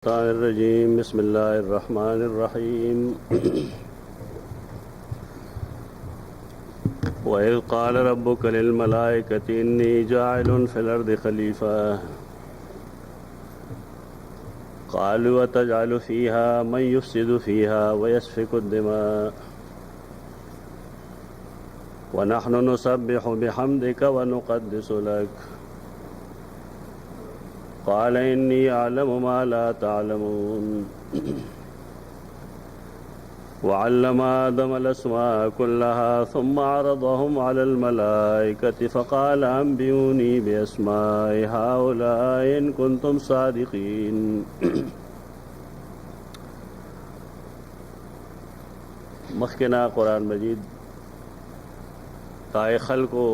الشيطان الرجيم بسم الله الرحمن الرحيم وإذ قال ربك للملائكة إني جاعل في الأرض خليفة قالوا وتجعل فيها من يفسد فيها ويسفك الدماء ونحن نسبح بحمدك ونقدس لك قال إني أعلم ما لا تعلمون وعلم آدم الأسماء كلها ثم عرضهم على الملائكة فقال أنبئوني بأسماء هؤلاء إن كنتم صادقين مخکنا قرآن مجید تائے خلق کو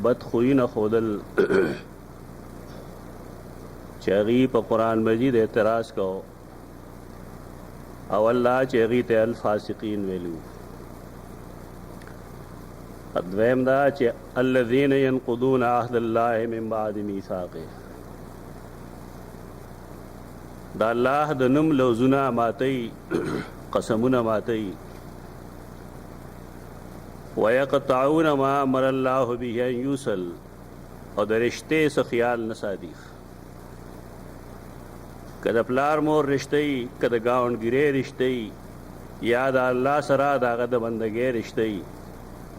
بدخوئی نہ خودل چاغي په قرآن مجید اعتراض کو او الله چاغي ته الفاسقین ویلو ادویم دا چې الذين ينقضون عهد الله من بعد ميثاقه دا الله د نوم لوزونه ماتي قسمونه ماتي ويقطعون ما امر الله به ان يوصل او د رشته څخه خیال نه ساتي کده پلار مور رشتہی کده گاونډګری رشتہی یا د الله سره دغه د بندګۍ رشتہی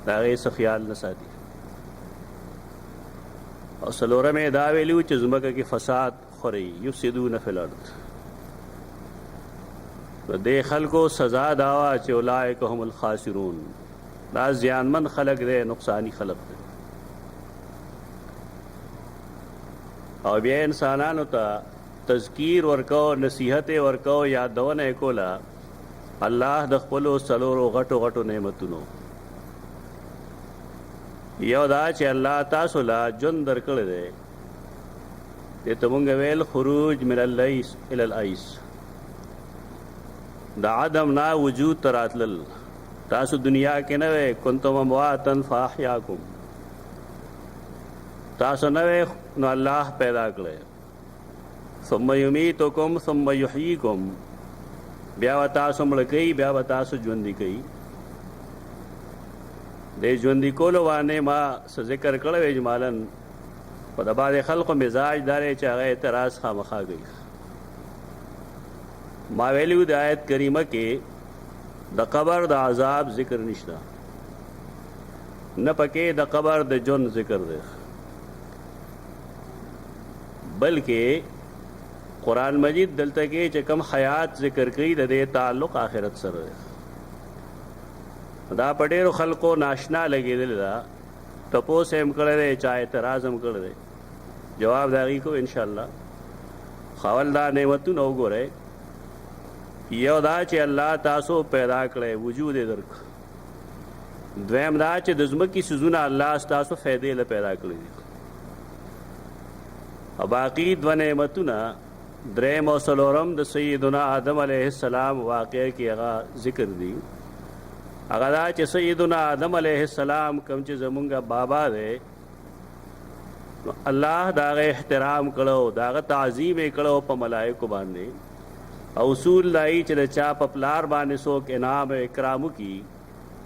دغه څه خیال نه ساتي او سلوره مې دا ویلو چې زمکه کې فساد خوري یفسدون فی الارض د خلکو سزا داوا چې اولئک هم الخاسرون دا زیانمن خلق دی نقصانی خلق دی او بیا انسانانو ته تذکیر ورکو نصیحت ورکو یادونه کولا الله د خپل سلورو غټو غټو نعمتونو یو دا چې الله تاسو لا جون درکړی دی ته مونږ ویل خروج من الليس الى الایس د عدم نا وجود تراتل تاسو دنیا کې نه وې کنتم امواتن فاحیاکم تاسو نه وې نو الله پیدا کړی ثم یمیتکم ثم یحییکم بیا تاسو مړ کوي بیا تاسو ژوندۍ کوي د ژوندۍ کولو باندې ما ذکر کړو اجمالاً په د بعض خلکو مزاج داري چې هغه اعتراض خامخا کوي ما ویلو د آیت کریمه کې د قبر د عذاب ذکر نشته نه پکې د قبر د جون ذکر دی بلکې قرآن مجید دلته کې چې کم حیات ذکر کړي د دې تعلق آخرت سره دا په ډېرو خلکو ناشنا لګېدل دا تپوس هم کړی دی چا اعتراض هم کړی دی جواب د هغې کو انشاءالله خاول دا نعمتونه وګورئ یو دا چې الله تاسو پیدا کړی وجود یې درک دویم دا چې د ځمکې څیزونه الله ستاسو فایدې له پیدا کړي دي او باقي دوه نعمتونه دریم او څلورم د سیدنا آدم علیه السلام واقعه کې هغه ذکر دی هغه دا چې سیدنا آدم علیه السلام کوم چې زمونږ بابا دی الله دا غي احترام کړو دا غي تعظیم کړو په ملائکه باندې او اصول لای چې چا په پلار باندې څوک انعام او اکرام کی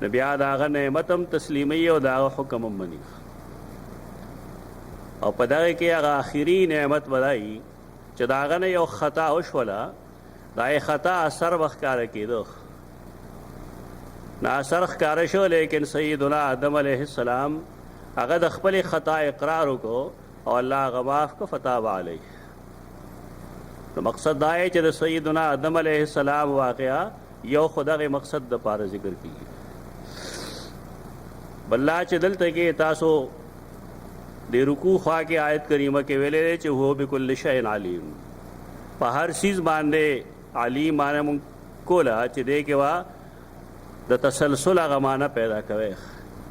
نبي دا غ نعمتم تسلیمي او دا حکم منی او په دغه کې هغه اخیری نعمت ودای چې داغه نه یو خطا وشوله دا خطا اثر وښکاره کېدو نه اثر ښکاره شو لیکن سیدنا آدم علیه السلام هغه د خپل خطا اقرار وکړو او الله هغه معاف کړ فتاب علیه نو مقصد دا چې د سیدنا آدم علیه السلام واقعا یو خدای مقصد د پاره ذکر کیږي بللا چې دلته کې تاسو د رکوع خوا کې آیت کریمه کې ویلې چې هو بكل شیء علیم په هر چیز باندې علیم معنی مونږ کولا چې دې کې وا د تسلسل هغه معنی پیدا کوي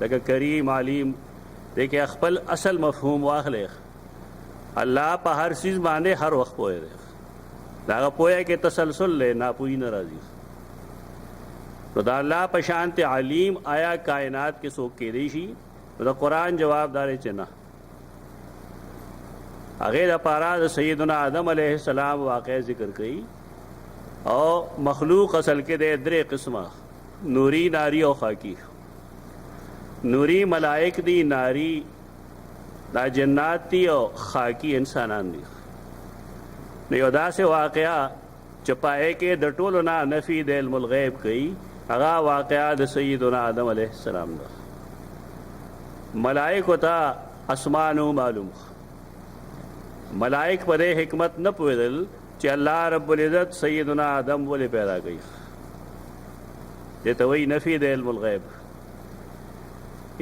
لکه کریم علیم دې کې خپل اصل مفهوم واخلې الله په هر چیز باندې هر وخت پوهه دی دا پوهه کې تسلسل له ناپوهی ناراضي نو دا الله په شانت علیم آیا کائنات کې څوک کې دی شي دا قرآن جواب دار چې نه هغه د پاره د سیدنا آدم علیه السلام واقع ذکر کړي او مخلوق اصل کې د درې قسمه نوری ناری او خاکی نوری ملائک دی ناری دا جنات دی او خاکی انسانان دي نو یو داسې واقعه چې پای کې د ټولو نه نفي د علم الغیب کوي هغه واقعه د سیدنا آدم علیه السلام ده ملائکو ته اسمانو معلوم ملائک په دې حکمت نه پوهېدل چې الله رب العزت سیدنا آدم ولې پیدا کړي دې ته وایي نفي د علم الغیب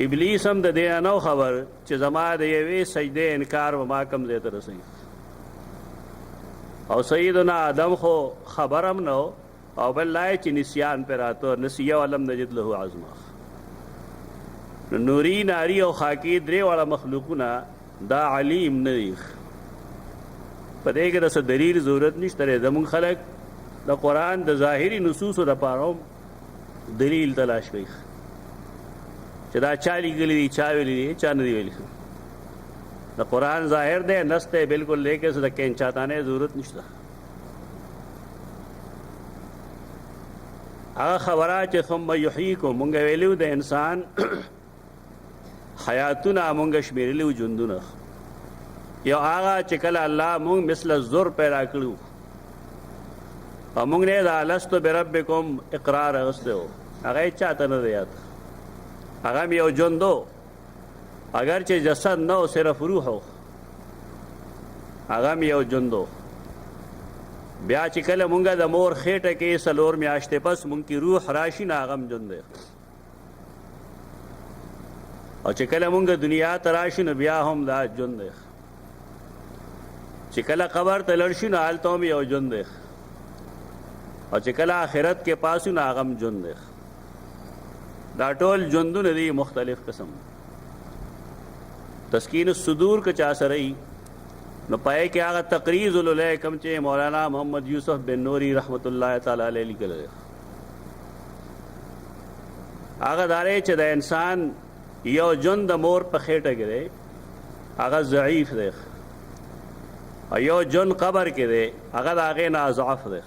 ابلیس هم د دې نه خبر چې زما د یوې سجدې انکار به ما کوم ځای ته رسوي او سیدنا آدم خو خبر هم نه او بل لا چې نسیان پې راته نسیه ولم نجد له عزما نوري ناري او خاکی درې واړه مخلوقونه دا علیم نه دي په دې کې د څه دلیل ضرورت نشته دی زموږ خلک د قرآن د ظاهري نصوصو دپاره هم دلیل تلاش کوي چې دا چا لیکلي دي چا ویلي دي چا نه دي ویلي د قرآن ظاهر دی نص دی بالکل لیکن څه د کینچاتانې ضرورت نشته هغه خبره چې ثم یحییکم مونږ ویلو د انسان حیاتونه مونږ شمیرلي ژوندونه یو هغه چې کله الله مونږ مثل الزر پیدا کړو او مونږ نه د الستو بربکم اقرار اغستی و هغه یې چاته نه دی یاد هغه هم یو ژوندو اگر چې جسد نه و صرف روح و هغه هم یو ژوندو بیا چې کله مونږ د مور خېټه کې څلور میاشتې پس مونږ کې روح راشي نه هغه هم ژوند دی او چې کله مونږ دنیا ته راشو نو بیا هم دا ژوند دی چې کله قبر ته لړ شو نو هلته هم یو ژوند دی او چې کله آخرت کې پاسو نو هغه هم ژوند دی دا ټول ژوندونه دي مختلف قسم تسکین الصدور که چا سره ای نو پای کې هغه تقریض الیکم چې مولانا محمد یوسف بن نوری رحمت الله تعالی علیه لیکل دی هغه دارې چې د انسان یو ژوند د مور په خېټه کې دی هغه ضعیف دی او یو ژوند قبر کې دی هغه د هغې نه اضعف دی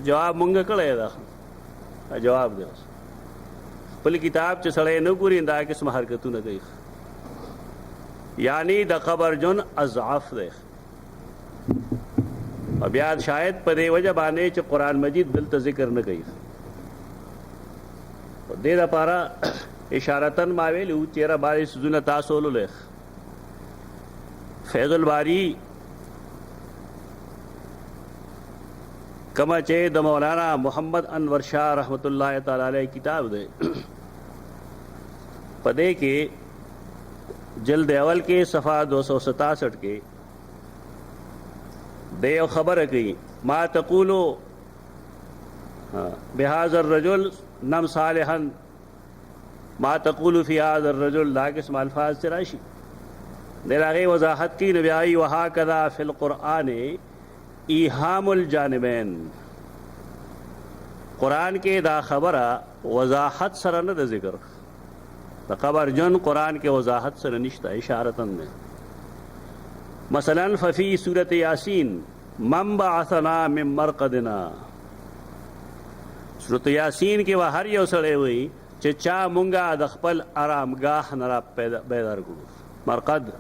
جواب مونږ کړی دا جواب دی خپل کتاب چې سړی نه ګوري دا قسم حرکتونه کوي یعنی د قبر ژوند اضعف دی او بیا شاید په دې وجه باندې چې قرآن مجید دلته ذکر نه کوي دې دپاره اشارتن ما ویلي وو چېره باندې څیزونه تاسو ولولئ فیض الباری کما چې د مولانا محمد انور شاہ رحمت الله تعالی علیہ کتاب دی په دې کې جلد اول کې صفحه 267 کې د یو خبره کوي ما تقولو بهذا الرجل نم صالحا ما تقول فی هذا الرجل دا قسم الفاظ سے راشي دل هغې وضاحت کی نو بیا وایي وهکذا فی القرآن ایهام الجانبین قرآن کې دا خبره وضاحت سره نه د ذکر د قبر ژوند قرآن کې وضاحت سره نشته اشارتن دی مثلا ففی سورت یاسین من بعثنا من مرقدنا سورت یاسین کې به هر یو سړی وایي چې چا مونږه د خپل آرامګاه نه را بیدار کړو مرقد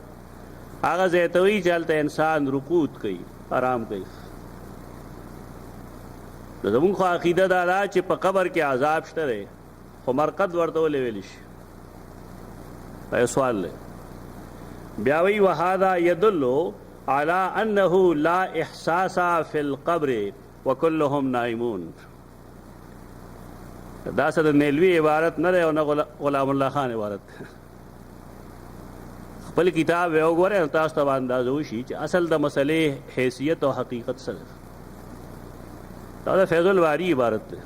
هغه ځای ته وایي چې هلته انسان رکود کوي آرام کوي نو زمونږ خو عقیده دا ده چې په قبر کې عذاب شته دی خو مرقد ورته ولې ویلی شي دا یو سوال دی بیا وایي وهذا يدل على انه لا احساس في القبر وكلهم نائمون دا څه د نیلوي عبارت نه دی او نه غلام الله خان عبارت خپل کتاب وګورئ تاسو ته به اندازه وشي چې اصل د مسلې حیثیت او حقیقت سره دا د فیض الباری عبارت دی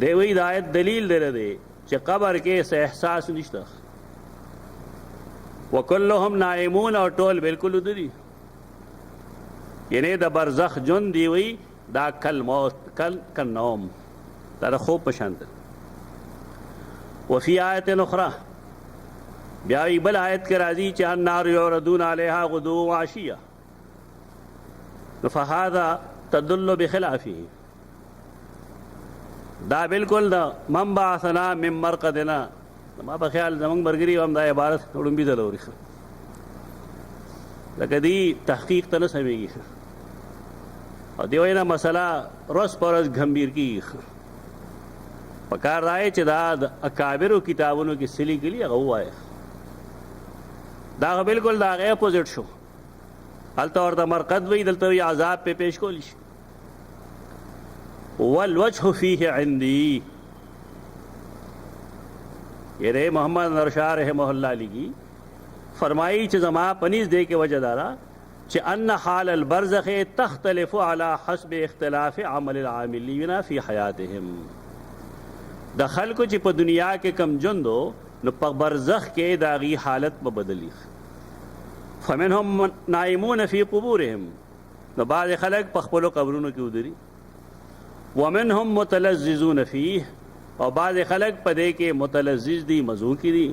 دی وایي د آیت دلیل دی چې قبر کې څه احساس نشته وکلهم نائمون او ټول بالکل وده دي یعنی د برزخ ژوند دی وایي دا کل موت کل نوم دا د خوب په شان دی وفي آیت اخرى بیا وی بل آیت کې راځي چې النار یعرضون علیها غدوا وعشیا، فهذا تدل بخلافه. دا بالکل دا من بعثنا من مرقدنا، ما په خیال زمونږ مرګري هم دا عبارت وړومبي ځل اوري، لکه دی تحقیق ته نه سمېږي او دی وینا مسله روز پر ورځ ګمبیر کېږي. پکار دا چې دا د اکابرو کتابونو کې څه لیکلي هغه ووایه. دا بالکل د هغې اپوزټ شو. هلته ورته مرقد وایي، دلته وایي عذاب پې پیش کولی شي. والوجه فیه عندي، یعنی محمد نرشاہ رحمہ اللہ لیگی فرمائی چې زما پنیز دے کے وجہ دارا چې ان حال البرزخ تختلف على حسب اختلاف عمل العاملین فی حیاتهم. د خلکو چې په دنیا کې کم ژوندو نو په برزخ کې د هغې حالت به بدلی. فمنهم نائمون فی قبورهم، نو بعض خلک په خپلو قبرونو کې ودري. ومنهم متلذذون فیه، او بعض خلق پدے کے متلذذ دی، مزو کی دی.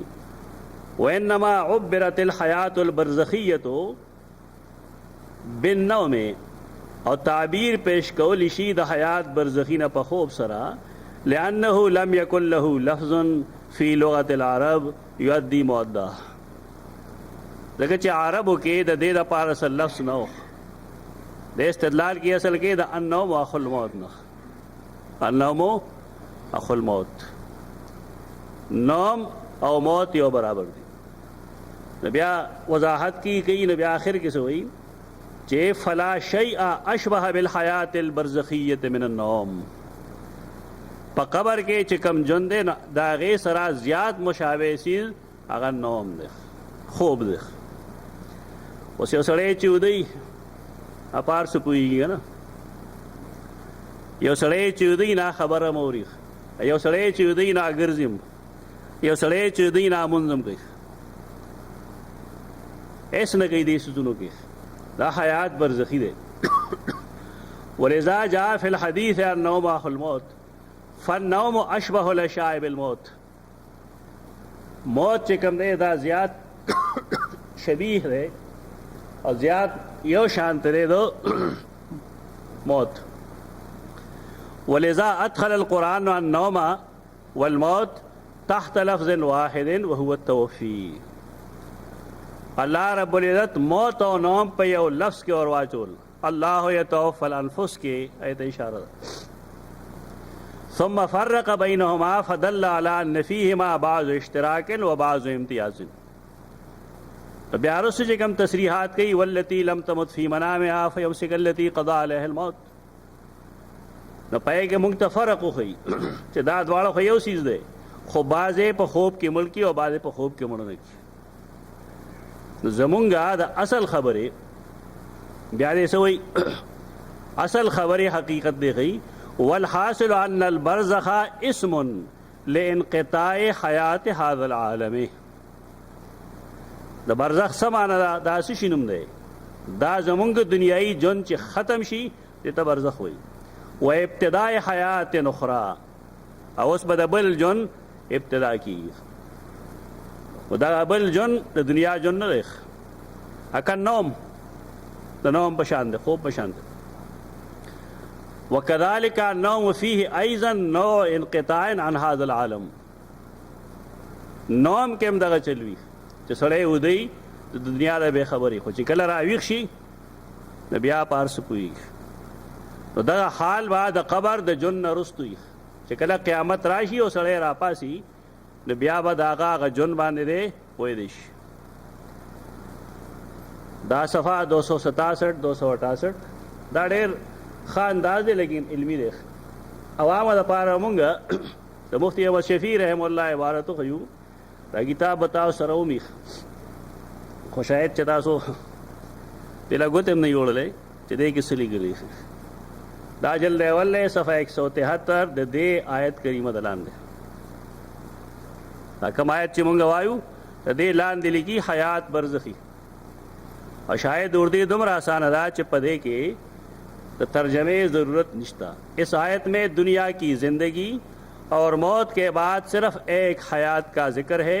وانما عبرت الحیات البرزخیت بالنوم، او تعبیر پیش کولی شی د حیات برزخی نہ په خوب سرا، لانه لم یکن له لفظ فی لغت العرب یؤدی مؤدہ. لکه چې عربو کې د دې لپاره اصل لفظ نه و. د استدلال کې اصل کې د النوم اخو الموت نه، النوم اخو الموت، نوم او موت یو برابر دی. نو بیا وضاحت کی گئی، نو بیا آخر کې سوئی چې فلا شیء اشبه بالحیات البرزخیت من النوم. په قبر کې چې کم ژوند دی د هغې سره زیات مشابه سیز هغه نوم دی، خوب دی. اوس یو سړی چې ودی اپار څه پوهېږي نه، یو سړی چې ودی نه خبره موري، یو سړی چې ودی نه ګرځم، یو سړی چې ودی نه منظم کوي، ایس نه کوي دې سوزونو کې. دا حیات برزخی دی. ولذا جاء فی الحدیث النوم اخو الموت، فالنوم اشبه الاشیاء بالموت. موت چې کوم دی دا زیات شبیه دی او زیات یو شانت دی دو موت. ولذا ادخل القرآن النوم والموت تحت لفظ واحد وهو التوفی. اللہ رب العزت موت و نوم پہ یو لفظ کے اور واچول، اللہ یتوفی الانفس کے ایت اشارہ. ثم فرق بینہما فدل علی ان فیہما بعض اشتراک و بعض امتیاز. تو بیارس سے کم تصریحات کی واللتی لم تمت فی منامها فیمسک التی قضا علیہ الموت. نو پائے کہ منگ تا فرق ہو خی چہ دا دوارا خو یو سیز دے، خو بازے پا خوب کی ملکی اور بازے پا خوب کی ملکی. زمونگا دا اصل خبرے بیادے سوئی اصل خبرے حقیقت دے گئی. والحاصل ان البرزخ اسم لانقطاع حیات هذا العالم. دا برزخ سمانا دا سشی نم دے، دا زمونگ دنیای جن چی ختم شی دیتا برزخ ہوئی. و ابتداء حیات اخرى، اوس بدا بل جن ابتدا کی. و دا بل جن دا دنیا جن نریخ اکن نوم، دا نوم پشاند دے، خوب پشاند دے. وكذلك النوم فيه ايضا نوع انقطاع عن هذا العالم. نوم کم دغه چلوي چې سړی ودی د دنیا د بے خبري، خو چې کله راویښ شي نو بیا پارس پوهېږي. نو دغه حال به د قبر د ژوند نه وروسته وي چې کله قیامت راشي او سړی راپاسي نو بیا به د هغه ژوند باندې دی پوهېدی شي. دا صفحه 267 268 دا ډېر ښه انداز دی لیکن علمي دی. عوامو دپاره مونږ د مفتی احمد شفیع رحم الله عبارت وښیو، دا کتاب به تاسو سره ومیخ، خو شاید چې تاسو دې له ګوتې هم نه یوړلی چې دې کې څه لیکلي. دا جلد اول دی، صفحه 173 د دې آیت کریمه د لاندې. دا کوم آیت چې مونږ وایو د دې لاندې لیکي حیات برزخی. اور شاید اردو دومره آسانه ده چې په دې کې د ترجمے ضرورت نشتا. اس آیت میں دنیا کی زندگی اور موت کے بعد صرف ایک حیات کا ذکر ہے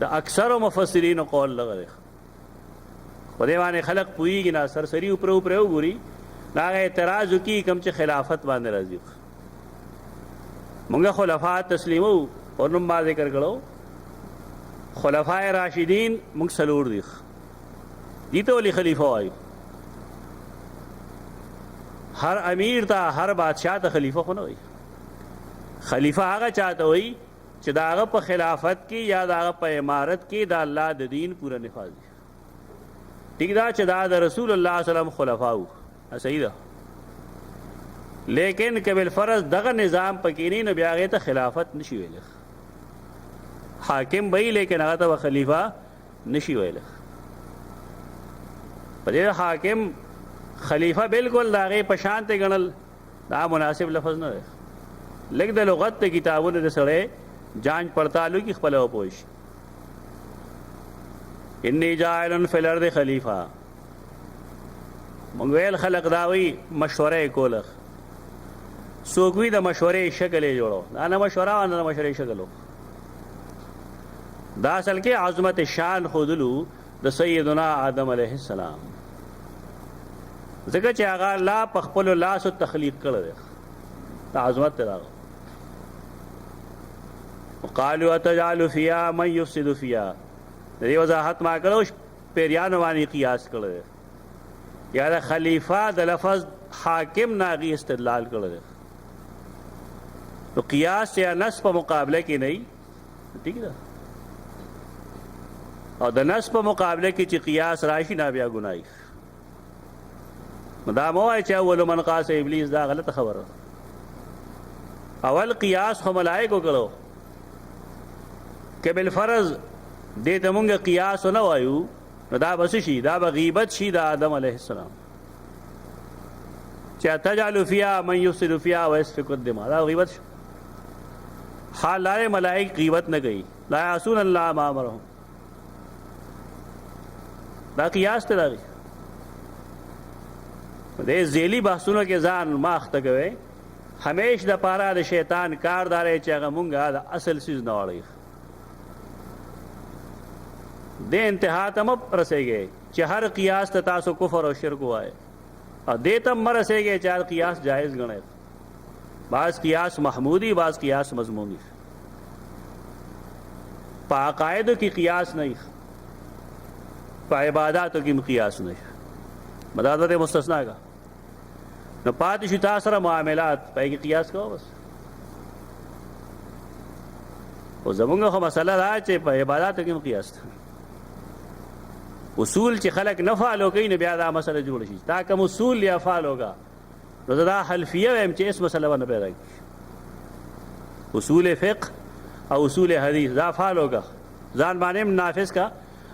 د اکثر مفسرین قول لغه په دې باندې خلق پوېږي نه سرسری اوپر وګوري هغه اعتراض وکي کوم چې خلافت باندې راځي مونږه خلفاء تسلیمو او نوم ما ذکر کړو خلفاء راشدین مونږ سلور دي دي ته ولي خلیفہ وایي هر امیر ته هر بادشاہ ته خلیفہ خو نه وایي خلیفہ هغه چاته وایي چې دا هغه په خلافت کې یا دا هغه په امارت کې دا الله د دین پورا نفاذ دي ٹھیک دا چې دا د رسول الله صلی الله علیه وسلم خلفاو صحیح ده لیکن کبل فرض دغه نظام پکې نه بیا هغه ته خلافت نشي ویل حاکم وی لیکن هغه ته خلیفہ نشي ویل په حاکم خلیفہ بالکل دا هغه په شان ته ګڼل دا مناسب لفظ نه دی لکه د لغت ته کتابونو د سره جانچ پړتالو کی خپل او پوښ انی جاعل فی الارض خلیفہ منګویل خلق داوی مشوره کوله سوګوی د مشورې شکل جوړو دا نه مشوره او نه مشورې شکلو دا اصل کې عظمت شان خودلو د سیدنا آدم علیه السلام ځکه چې هغه الله په خپل لاس تخلیق کړی دا عظمت دی وقالوا اتجعل فيها من يفسد فيها دې وضاحت ما کړو پیریانو باندې قیاس کړی یا د خلیفہ د لفظ حاکم ناغي استدلال کړی تو قیاس یا نص په مقابله کې نه ٹھیک ده او د نص په مقابله کې چې قیاس راشي نه بیا ګناي مدام وای چې اول من قاس ابلیس دا غلط خبره اول قیاس خو ملائکه کړو کې بل فرض دې ته مونږ قیاس نه وایو نو دا بس شي دا غیبت شي د آدم علیه السلام چې تجعل فيها من يفسد فيها ويسفك الدماء دا غیبت حال لاره ملائک غیبت نه کوي لا يعصون الله ما امرهم دا قیاس ته راغی دې ذیلی بحثونو کې ځان ماخته کوي همیش د پاره د شیطان کاردار چې هغه مونږه د اصل سیز نه وړي د انتها ته رسېږي چې هر قیاس ته تاسو کفر او شرک وایي او دې ته رسېږي چې هر قیاس جائز ګڼي بعض قیاس محمودی بعض قیاس مذمومی په عقایدو کې قیاس نه په عباداتو کې قیاس نه مدادت مستثنا کا نو پاتې شو تاسو سره معاملات پای کې قیاس کوو بس او زمونږ خو مسله دا چې په عباداتو کې قیاس اصول چې خلق نه فالو کوي نه بیا دا مسله جوړ شي تا کوم اصول یا فالو کا نو دا حلفیه هم چې اس مسله باندې پیدا کی اصول فقه او اصول حدیث دا فالو کا ځان باندې نافذ کا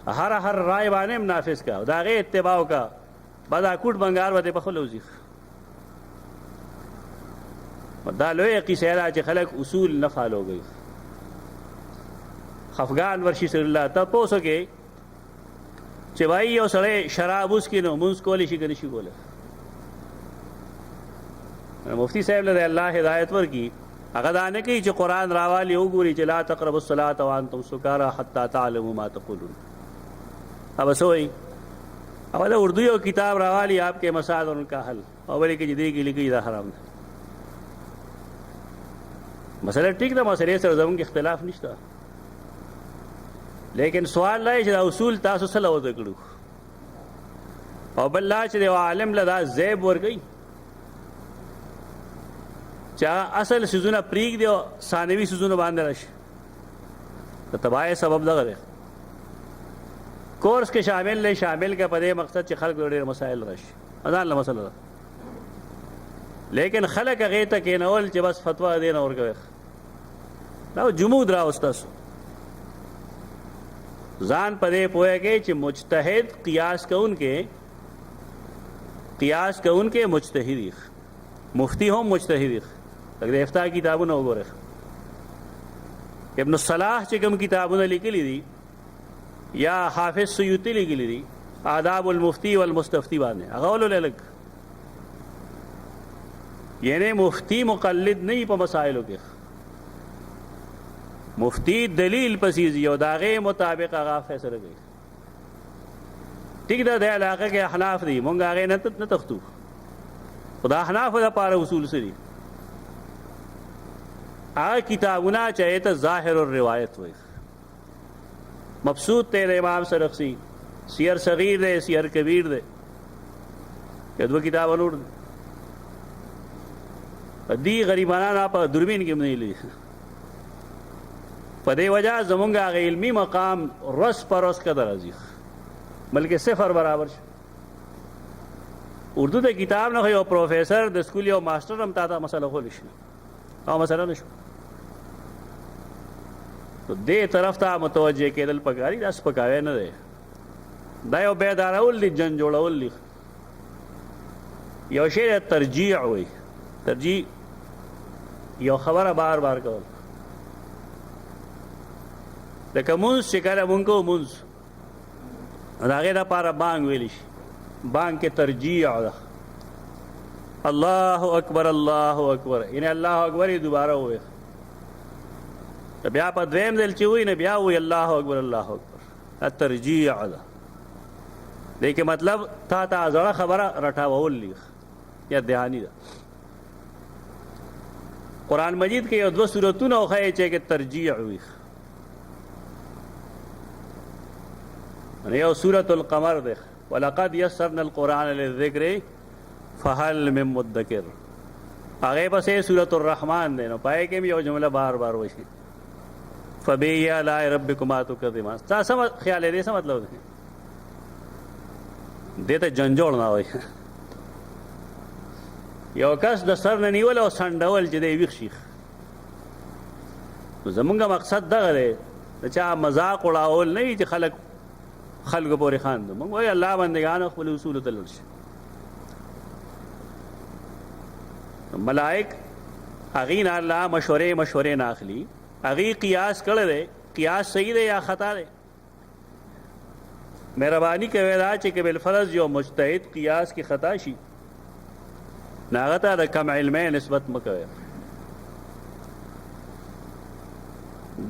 هر رائے باندې نافذ کا دا غي اتباع کا بدا کوټ بنگار وته په خلوزی دا لوی قصه دا چې خلق اصول نه فالو کوي افغان ورشي صلی الله تاسو کې چې وای یو سره شراب اوس کې نو مونږ کولی شي کني شي کوله مفتی صاحب له الله هدایت ورکی هغه دا نه کوي چې قران راوالي وګوري چې لا تقربوا الصلاه وانتم سکارى حتى تعلموا ما تقولون اب سوئی اوله اردو یو کتاب راوالی آپ کے مسائل اور ان کا حل اولی کی جدی کی لکھی دا حرام ہے مسئلہ ٹھیک تھا مسئلے سے زمون کې اختلاف نشته لیکن سوال لای چې اصول تاسو سره وځو کړو او بل لا چې عالم لدا زیب ورګي چا اصل سيزونه پریګ دی ثانوي سيزونه باندې راشي ته تبای سبب دغه کورس کې شامل کا پدې مقصد چې خلق ډېر مسائل راشي اذان له مسله لیکن خلق هغه ته کې نول چې بس فتوا دین اور کوي نو جمود را استاد ځان پدې پوهه کې چې مجتهد قیاس کون کې مجتهد مفتی هم مجتهد اگر افتا کتابونه وګوره ابن صلاح چې کوم کتابونه لیکلي دي یا حافظ سیوطی لیکلی دي آداب المفتی والمستفتی باندې هغه ولول لګ یعنی مفتی مقلد نه په مسائلو کې مفتی دلیل پسیزی او د هغې مطابق هغه فیصله کوي. ټیک ده د علاقه کې احناف دي، مونږ هغې نه تښتو، خو د احنافو دپاره اصول څه دي؟ هغه کتابونه چې هغې ته ظاهر الروایت وایي. مبسوط دی د امام سرخسی، سیر صغیر دی، سیر کبیر دی، یا دوه کتابه نور دی. دی غریبانان په دوربین کې نه لیدي. په دې وجه زمونږ هغه علمي مقام رس پر رس قدر راځي، بلکې صفر برابر شي. اردو د کتاب نه یو پروفیسر د سکول یو ماسټر هم تا ته مسله خولی شي او مسله نه شو. نو دې طرف ته متوجه کېدل پکاري، دا سپکاوی نه دی، دا یو بیدارول دي، جن جوړول دي. یو شی ترجیح وایي، ترجیح یو خبره بار بار کول. لکه مونځ چې کله مونږ کوو مونځ، د هغې دپاره بانګ ویلی شي، بانګ کې ترجیح ده. الله اکبر الله اکبر، یعنی الله اکبر یې دوباره ووایي. بیا په دویم ځل چې وایي نه بیا وایي الله اکبر الله اکبر. دا ترجیح ده. دې کې مطلب تا ته زړه خبره رټاول دي یا دهاني ده. قرآن مجید کې یو دوه سورتونه وښیي چې کې ترجیح وي. یو سورة القمر ده، ولقد یسرنا القرآن للذکر فهل من مدکر. هغې پسې سورة الرحمن ده، نو پای کې یو جمله بار بار وشي، فبأي آلاء ربکما تکذبان. ستا څه خیال دی؟ څه مطلب دی؟ دې ته جنجوړ نه وایي. یو کس د سر نه نیول او سنډول چې دی ویښ شي. زمونږ مقصد دغه دی، د چا مذاق اړول نه وي چې خلکو پورې خاندو. موږ وایو الله بندګانو خپل اصولو ته لوړ شي. ملائک هغې نه الله مشورې نه اخلي، هغې قیاس کړی دی. قیاس صحیح دی یا خطا دی؟ مهرباني کوئ دا چې که بالفرض یو مجتهد قیاس کې خطا شي، نو هغه ته د کم علمۍ نسبت مه کوئ.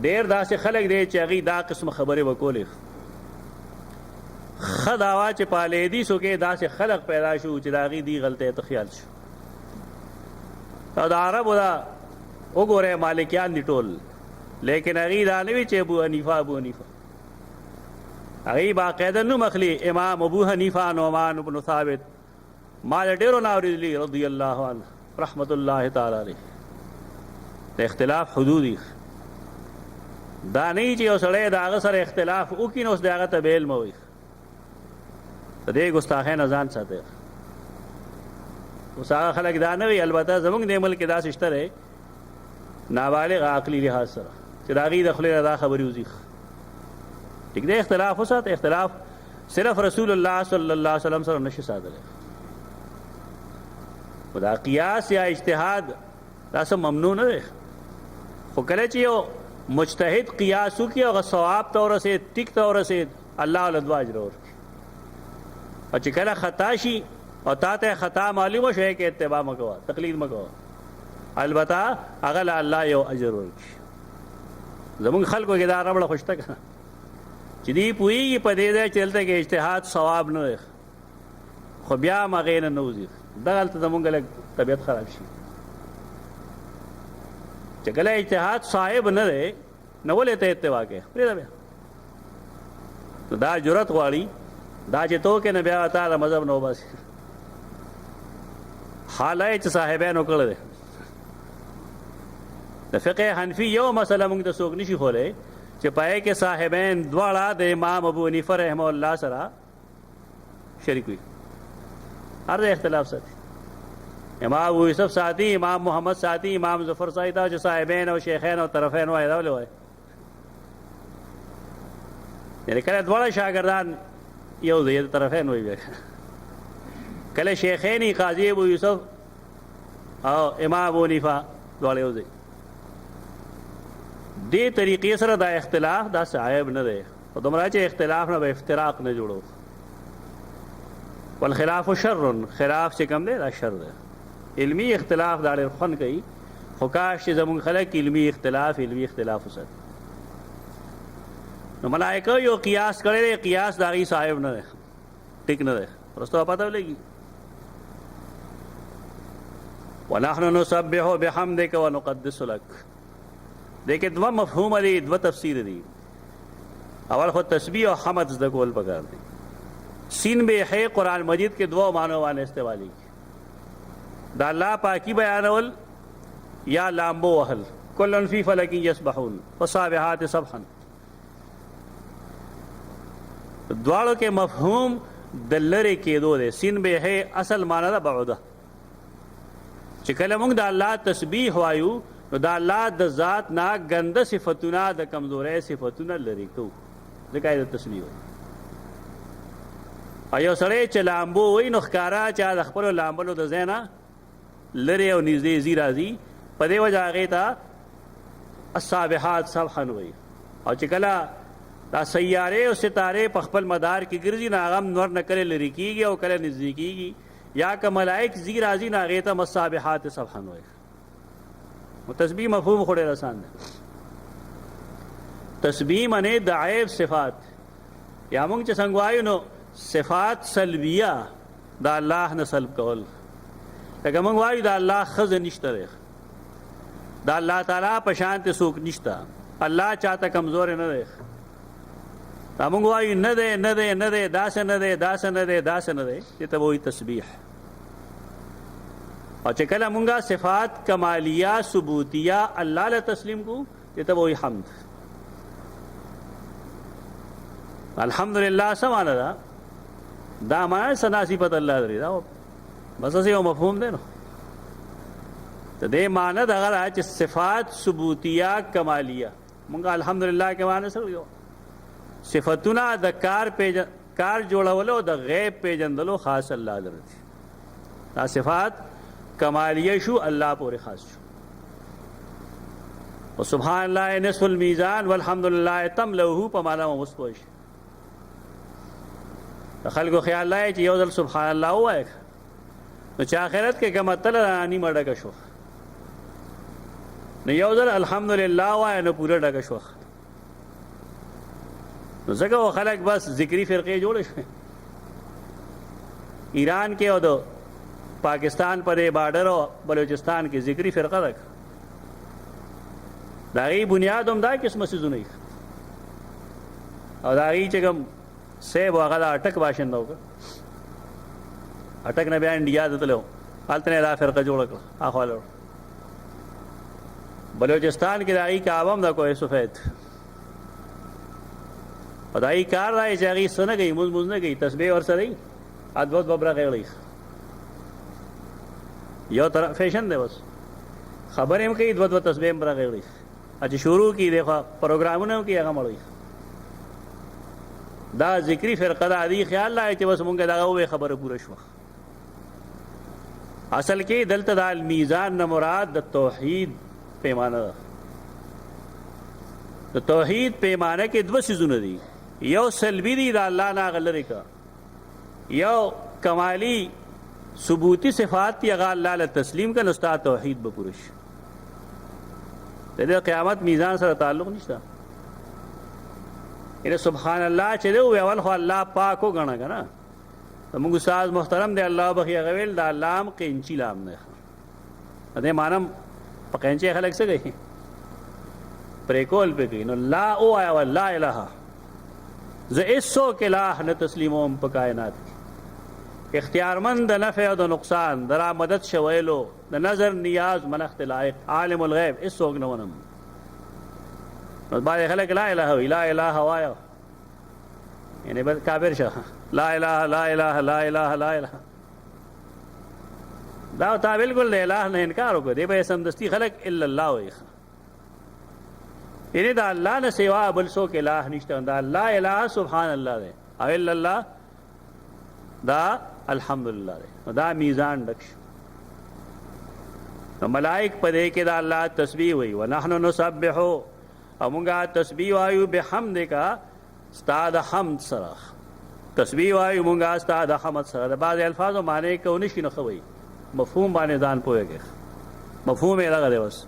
ډېر داسې خلک دی چې هغې دا قسم خبرې به کولې. ښه دا وه چې په اهلحدیثو کې داسې خلق پیدا شو چې د هغې دې غلطۍ ته خیال شو. او د عربو دا وګورئ مالکیان دي ټول، لیکن هغې دا نه وي چې ابو حنیفه هغې باقاعده نوم اخلي، امام ابو حنیفه نعمان بن ثابت. ما د ډېرو نه اورېدلي رضی الله عنه رحمت الله تعالی علیه. د اختلاف حدود دي، دا نه چې یو سړی د هغه سره اختلاف وکړي نو اوس د هغه ته به علم وایي. د دې ګستاخۍ نه ځان ساتئ. اوس هغه خلک دا نه وي. البته زموږ د ملک داسې شته دی نابالغ عقلي لحاظ سره چې د هغې د خولې نه دا خبرې وځي. ټیک دی، اختلاف وساته. اختلاف صرف رسول الله صلی الله علیه وسلم سره نشي ساتلی. خو دا قیاس یا اجتهاد دا څه ممنوع نه دی. خو کله چې یو مجتهد قیاس وکړي هغه ثواب ته ورسېد، ټیک ته ورسېد، الله له دوه اجر ورکړي. او چې کله خطا شي او تا ته خطا معلومه شوی کې اتباع مه کوه، تقلید مه کوه، البته هغه له الله یو اجر ورکړي. زمونږ خلکو کې دا ربړه خو شته که نه چې دوی پوهېږي په دې ځای چې دلته کې اجتهاد ثواب نه دی، خو بیا هم هغې نه نه وځي. دغلته زمونږ لږ طبیعت خراب شي چې کله اجتهاد صاحب نه دی نو ولې ته اتباع کوې؟ پرېږده بیا. نو دا جرأت غواړي دا چې تو کې نه بیا تا د مذهب نه وباسي. حال یې چې صاحبانو کړی دی. د فقه حنفي یو مسله موږ ته څوک نشي ښولی چې په هغې کې صاحبین دواړه د امام ابو حنیفه رحمه الله سره شریک وي. هر ځای اختلاف ساتي. امام ابو یوسف ساتي، امام محمد ساتي، امام ظفر ساتي. دا چې صاحبین او شیخین او طرفین وایي دا ولې وایي؟ یعنې کله دواړه شاګردان یو ځای د طرفین وایي، بیا کله شیخین قاضي ابو یوسف او امام ابو حنیفه دواړه یو ځای. دې طریقې سره دا اختلاف دا عیب نه دی. خو دومره چې اختلاف نه به افتراق نه جوړو. والخلاف شر، خلاف چې کوم دی دا شر دی. علمي اختلاف دا ډېر خوند کوي، خو کاش چې زموږ خلک علمي اختلاف وساتي. نو ملائکه یو قیاس کړی دی، قیاس د هغې صاحب نه دی، ټیک نه دی. پرستو پته ولګي ونحن نسبح بحمدک ونقدس لک. دې کې دوه مفهوم دي، دوه تفسیر دي. اول خو تسبیح او حمد زده کول پکار دي. سین به ہے قرآن مجید کې دوه معنی باندې استعمالي دا الله پاکي بیانول یا لامبو وهل. کلن فی فلک یسبحون والسابحات سبحا. دواړو کې مفهوم د لرې کېدو دی. سین به ہے اصل معنی ده بعوده. چې کله موږ د الله تسبیح وایو نو د الله د ذات نه ګنده صفتونه د کمزورۍ صفتونه لرې کوو، ځکه یې د تسبیح وایي. او یو سړی چې لامبو وایي نو ښکاره چې د خپلو لامبلو د ځای نه لرې او نږدې ځي راځي، په دې وجه هغې ته السابحات سبحا وایي. او چې کله دا سیارې او ستارې په خپل مدار کې ګرځي نو هغه هم نور نه کله لرې کېږي او کله نږدې کېږي، یا که ملائک ځي راځي نو هغې ته السابحات سبحا وایي. نو تسبیح مفهوم خو ډېر آسان دی. تسبیح منې د عیب صفات یا موږ چې څنګه وایو نو صفات سلبیه د الله نه سلب کول. لکه موږ وایو د الله ښځه نشته دی، د الله تعالی په شان ته څوک نشته، الله چاته کمزوری نه دی. دا موږ وایو نه دی نه دی نه دی، داسې نه دی داسې نه دی داسې نه دی، دې ته به وایي تسبیح. او چې کله مونږه صفات کمالیه ثبوتیه الله له تسلیم کو دې ته به وایي حمد. الحمدلله څه معنی ده؟ دا معنی ثنا صفت الله لري، دا بس یو مفهوم دی. نو د دې معنی دغه ده چې صفات ثبوتیه کمالیه مونږه الحمدلله کې معنی سره یو صفتونه د کار جوړولو د غیب پیژندلو خاص الله لري. دا صفات کمالیه شو، الله پورې خاص شو. و سبحان الله نصف المیزان والحمدلله تملؤه په معنا مستوي شي. د خلکو خیال لای چې یو ځل سبحان الله وایي نو چې آخرت کې کومه تل رانی مړه شو، نو یو ځل الحمدلله وایي نو پوره ډکه شو. نو ځکه خلک بس ذکری فرقې جوړې شوې. ایران کې او د پاکستان پر بارډر او بلوچستان کې ذکری فرقه ده، د هغې بنیاد هم دا قسمه څیزونه دي. او د هغې چې کوم صاحب هغه د اټک باشنده وکړه، اټک نه بیا انډیا ته تللی و، هلته نه دا فرقه جوړه کړه. اخواله بلوچستان کې د هغې کعبه هم ده کوه سفید. او د هغې کار دا چې هغې څه نه کوي، مونځ نه کوي، تسبیح ورسره وي، ادوت ببره غیړی یو طرف فیشن دی، بس خبرې هم کوي، دوه تسبیح هم راغړي. چې شروع کړي دی خو پروګرامونه هم کوي، هغه مړوي. دا ذکري فرقه ده، دې خیال لای چې بس مونږ دغه ووایو خبره پوره شوه. اصل کې دلته د المیزان نه مراد د توحید پیمانه ده. د توحید پیمانه کې دوه څیزونه دي، یو سلبي دي د الله نه هغه لرې کا، یو کمالی ثبوتی صفات تی هغه الله له تسلیم کړه، نو ستا توحید به پوره شي. د دې قیامت میزان سره تعلق نشته. یعنې سبحان الله چې دی ویول خو الله پاک وګڼه که نه. زموږ استاد محترم دی الله بخښي، هغه ویل دا لام قینچي لام دی. د دې معنی په قینچي خلک څه کوي؟ پرېکول پې کوي. نو لا ووایه لا اله، زه هېڅوک اله نه تسلیموم په کائنات کې. اختیارمند د نفع او د نقصان، د را مدد شویلو، د نظر نیاز منښت لایق، عالم الغیب، هېڅوک نه ونم. نو بعضې خلک لا اله وي، لا اله وایه یعنې بس کافر شه. لا اله لا اله لا اله لا اله، دا تا بالکل د اله نه انکار وکړو. دې به یې سمدستي خلک الا الله وایي. یعنې د الله نه سوا بل څوک اله نشته. دا لا اله سبحان الله دی، او الا الله دا الحمدلله دی. دا میزان ډک شو. نو ملائک په دې کې د الله تسبیح وایي. ونحن نسبحو، او مونږه تسبیح وایو بحمدک، ستا د حمد سره تسبیح وایو مونږه ستا د حمد سره. د بعضې الفاظو معنی کولی شي نو ښه وایي، مفهوم باندې ځان پوهېږي. مفهوم یې دغه دی بس.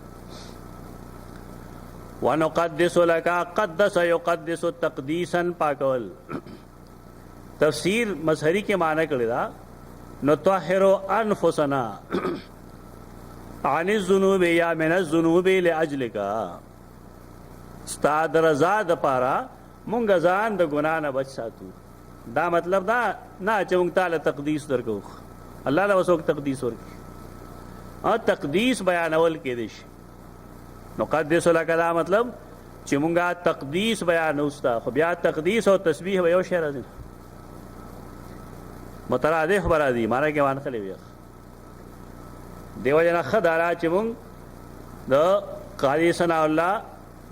ونقدس لك قدس يقدس تقديسا پاکول. تفسیر مظهری کے معنی کړی دا نطهر انفسنا عن الذنوب یا من الذنوب لاجلک. ستا د رضا د پاره مونږ ځان د ګناه نه بچ ساتو. دا مطلب دا نه چې مونږ تعالی تقدیس درکو، الله له وسوک تقدیس ورکړي او تقدیس بیانول کې دي. نقدس لك دا مطلب چې مونږه تقدیس بیانو ستا، خو بیا تقدیس او تسبیح به یو شی راځي، مترادف برا دي معنی کې وان خلې وي. دیو جنا خدارا چې مونږ د قاضی ثنا الله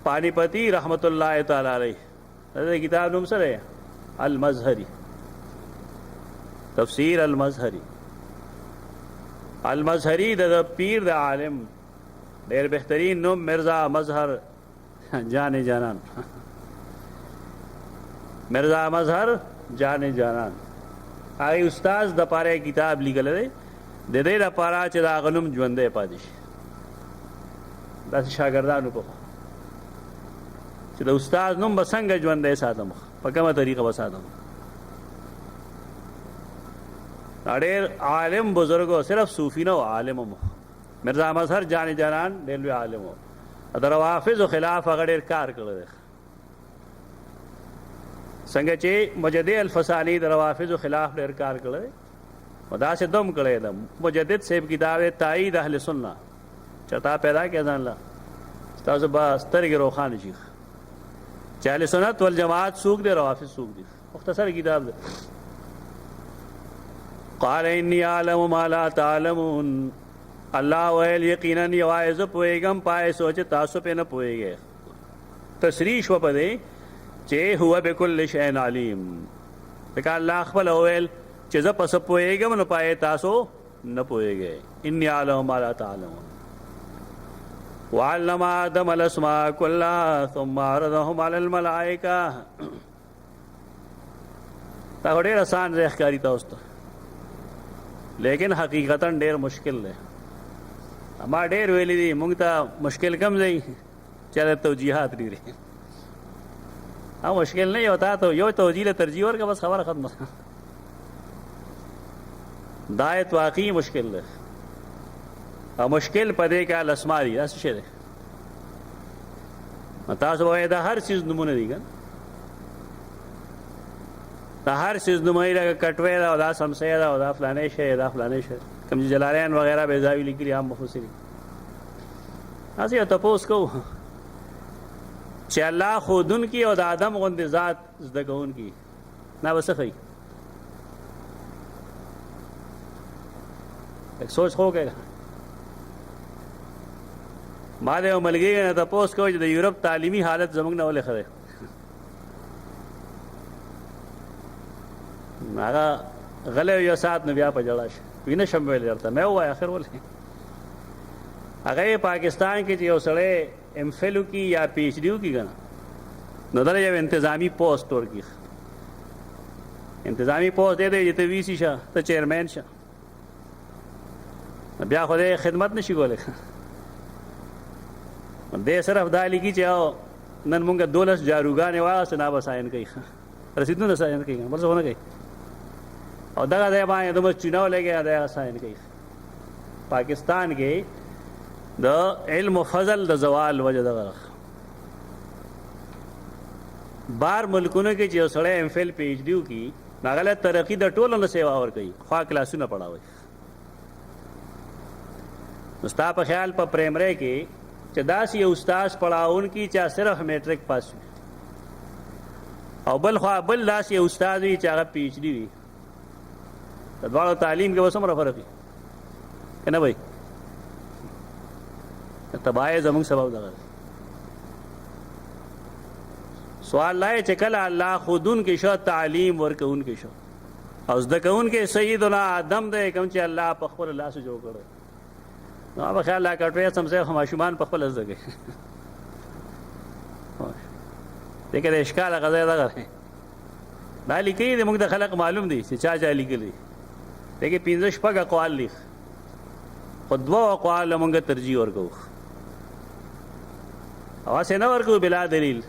پانی پتی رحمت الله تعالی علیه دا کتاب نوم سره المظهری، تفسیر المظهری. المظهری د پیر د عالم ډېر بهترین نوم مرزا مظهر جان جانان، مرزا مظهر جان جانان. هغه استاد د پاره کتاب لیکل دی د دې لپاره چې دا غنوم ژوندې پاتې شي. دا شاګردانو په چې د استاد نوم به څنګه ژوندې ساتم، په کومه طریقه به ساتم. ډېر عالم بزرګو، صرف صوفي نه عالم مو مرزا مظهر جان جانان ډېر لوی عالم و. د روافض خلاف هغه ډېر کار کړی دی. څنګه چې مجدد الفسانی د روافض خلاف ډېر کار کړی او داسې دم کړی دی. مجدد صاحب کتاب تایید اهل سنت چتا پیدا کړه ځان لا تاسو به سترګې روښانه شي چې اهل سنت والجماعت څوک دی، روافض څوک دي. مختصر کتاب دی. قال انی اعلم ما لا تعلمون. الله ویل یقینا یوازې پوهېږم پای سوچ تاسو په نه پوهېږئ. تشریح شو په دې چې هو بكل شيء علیم. ځکه الله خپل ویل چې زه پس پوهېږم نو پای تاسو نه پوهېږئ. انی اعلم ما لا تعلمون. وعلم آدم الاسماء كلها ثم عرضهم على الملائکه. دا ډېر آسان دی ښکاري تاسو ته، لیکن حقیقتا ډېر مشکل دی. ما ډېر ویلي دي مونږ ته مشکل کم دی چې توجیهات ډېرې مشکل نه یو تا ته یو توجیه له ترجیح ورکړه بس خبره ختمه. دا ایت واقعي مشکل دی او مشکل په دې کې الاسماء دي. دا څه شی دی؟ تاسو وایئ دا هر څیز نومونه دي که دا هر څیز نومونه لکه کټوی ده او دا سمسیه ده او دا فلانی شی دا فلانی شی کوم جلالیان وغیرہ بیضاوي لیکلي عام مفسرین. هسې یو تپوس کوو چې الله ښودونکي او د آدم غوندې ذات زده کوونکي نه به څه ښایي؟ سوچ خو وکړه. ما د یو ملګري نه تپوس کوو چې د یورپ تعلیمي حالت زموږ نه ولې ښه دی. هغه غلی یو ساعت نو بیا په جړه شي وینه شم ویل درته مې ووایه اخر ولې هغه پاکستان کې چې یو سړی ایم فل وکړي یا پی ایچ ډي وکړي که نه نو دله یو انتظامي پوسټ ورکړي. انتظامي پوسټ دی دی چې ته وي سي شه ته چیرمین شه بیا خو دی خدمت نشي کولی. دی صرف دا لیکي چې نن مونږ 12 جاروګانې واغسته نه به ساین کوي رسیدونه ساین کوي بل څه ونه کوي او دغه ځای باندې دومره چینه ولګي دی هغه ساین کوي. پاکستان کې د علم و فضل د زوال وجه دغه بار ملکونو کې چې یو سړی M Phil P H D وکړي نو هغه له ترقي د ټولو نه سیوا ورکوي خوا کلاسونه پړاوي. نو ستا په خیال په پرایمرۍ کې چې داسې یو استاذ پړاونکي چې صرف میټرک پاس وي او بل خوا بل داسې یو استاد وي چې هغه پی ایچ ډي وي د دواړو تعلیم کې به څومره فرق وي که نه وایي؟ تباهی زموږ سبب دغه سوال لا چې کله الله ښودونکی شو تعلیم ورکوونکی شو او زده کوونکی سیدنا آدم دی کوم چې الله په خپل لاس جوړ کړی. نو هغه خیال لا کټوی سمسې خو ماشومان په خپل زده کوي. دې کې د اشکال هغه ځای دغه دی دا لیکلي دي موږ د خلق معلوم دي چې چا چا لیکلي دې کې 15 شپږ اقوال لیک خو 2 اقوال موږ ترجیح ورکوو واسه نه ورکو بلا دلیل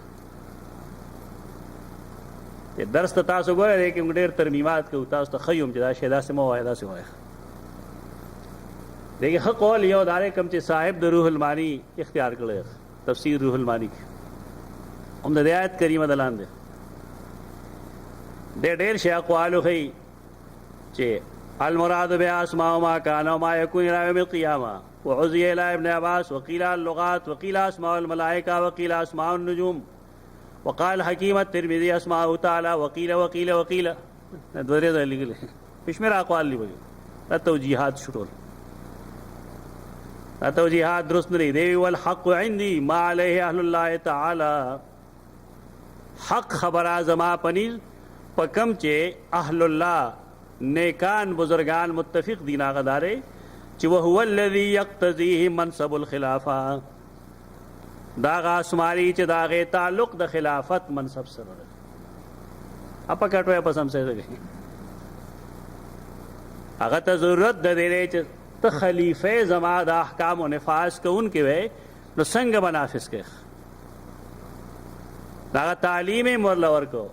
چې درس ته تاسو ګورئ کې موږ ډېر ترمیمات کوو تاسو ته ښیم چې دا شی داسې مه وایه داسې وایه لیکن ښه قول یو دا دی کوم چې صاحب د روح المانی اختیار کړی تفسیر روح المانی کې هم د دې آیت کریمه د لاندې ډېر شی اقوالو ښیي چې المراد باسماء ما كان وما يكون الى يوم القيامه وعزي الى ابن عباس وقيل اللغات وقيل اسماء الملائكه وقيل اسماء النجوم وقال حكيم الترمذي اسماء تعالى وقيل وقيل وقيل دوره ذلك بشمیر اقوال لی وي توجیهات شروع توجیهات درست نه دی والحق عندي ما عليه اهل الله تعالى حق خبر اعظم پنیز پکم چې اهل الله نیکان بزرگان متفق دینا غدارے چې وهو الذي يقتضيه منصب الخلافه دا غاسماری چې داغه تعلق د خلافت منصب سره ده اپا کټوي په سم څه ده هغه ته ضرورت د دې چې ته خلیفہ زما د احکام او نفاذ کوونکې وې نو څنګه بنافذ کې دا تعلیم مرله ورکو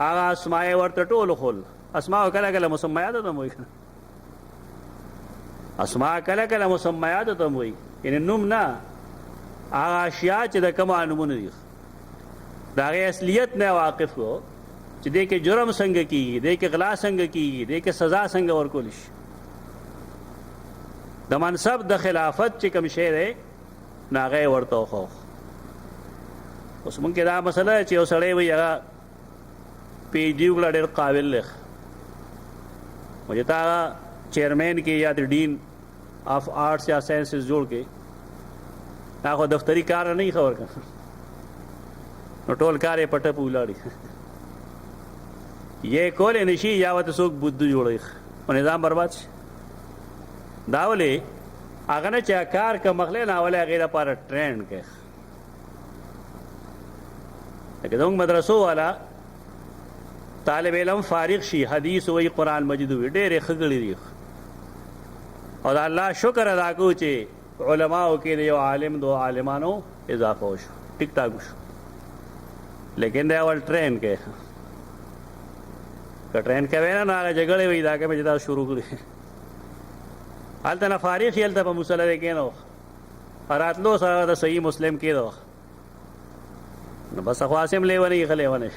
هغه اسماء ورته ټول خل اسماء کله کله مسمیات ته موي اسماء کله کله مسمیات ته موي ان نوم نه هغه اشیاء چې د کوم نومونه دي دا غي اصلیت نه واقف وو چې دې کې جرم څنګه کیږي دې کې غلا څنګه کیږي دې کې سزا څنګه ورکول شي د منصب د خلافت چې کوم شی دی ناغه ورته خو اوس مونږ دا مسله چې یو سړی وي هغه پی ډی وګړه ډېر قابل لخ مجھے تا چیئرمین کی یا ڈین آف آرٹس یا سائنسز جوڑ کے ناخو دفتری کار نہیں خبر کر نو ټول کار یې پټه پولاړي یہ کول نشي یا وته څوک بده جوړي او نظام برباد شي دا ولې هغه نه چې کار کا مخله نه ولې غیر لپاره ټرینډ کې لکه دوم مدرسو والا طالب علم فارغ شي حدیث وی قرآن مجید وی ډېرې خګړې دي او دا الله شکر ادا کو چې علماء کې you Alam do عالمانو اضافه Vishwa ټیک talk وشو لیکن دا ول ټرین کې ټرین کې وینا نه جګړې وی دا کې مجدا شروع کړی حالت نه فارغ یلته په مصلی کې نو راتلو سره د صحیح مسلم کې دو نو بس خاصم لیونی خلیونه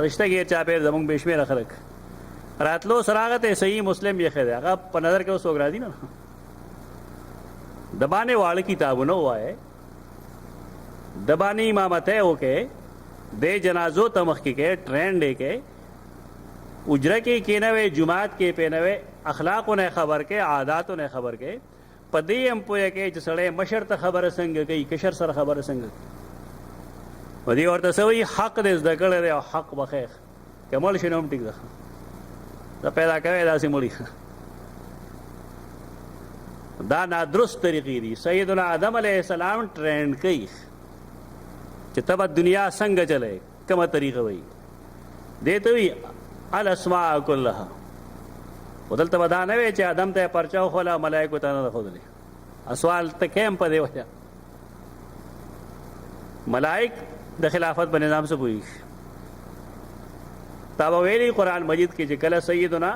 رشتہ کې چا په زمونږ بشمیر خلک راتلو سراغت صحیح مسلم یې خره هغه په نظر کې اوس وګرا دي نه دبانے واړه کتابونه وای دبانی امامت ہے اوکے دے جنازو تمخ کې ټرینډ کې اجره کې کینوي جمعات کې پینوي اخلاقو نه خبر کې عادتو نه خبر کې پدې هم پوهه کې چې سړی مشر ته خبره څنګه کوي کشر سره خبره څنګه ودی ورته سوي حق دې زده کړی او حق بخیر کمال شنوم ټیک ده دا پیدا کوي داسې مړي دا نادرست طریقې دي سیدنا آدم علیه السلام ټرینډ کوي چې تب دنیا څنګه چلے کومه طریقه وي دته وی الاسماء كلها ودلته ودا نه وی چې آدم ته پرچاو خلا ملائکه ته نه خودلې اسوال ته کېم په دی وجه ملائک د خلافت په نظام سے پوری تابع ویلی قرآن مجید کې چې کله سیدنا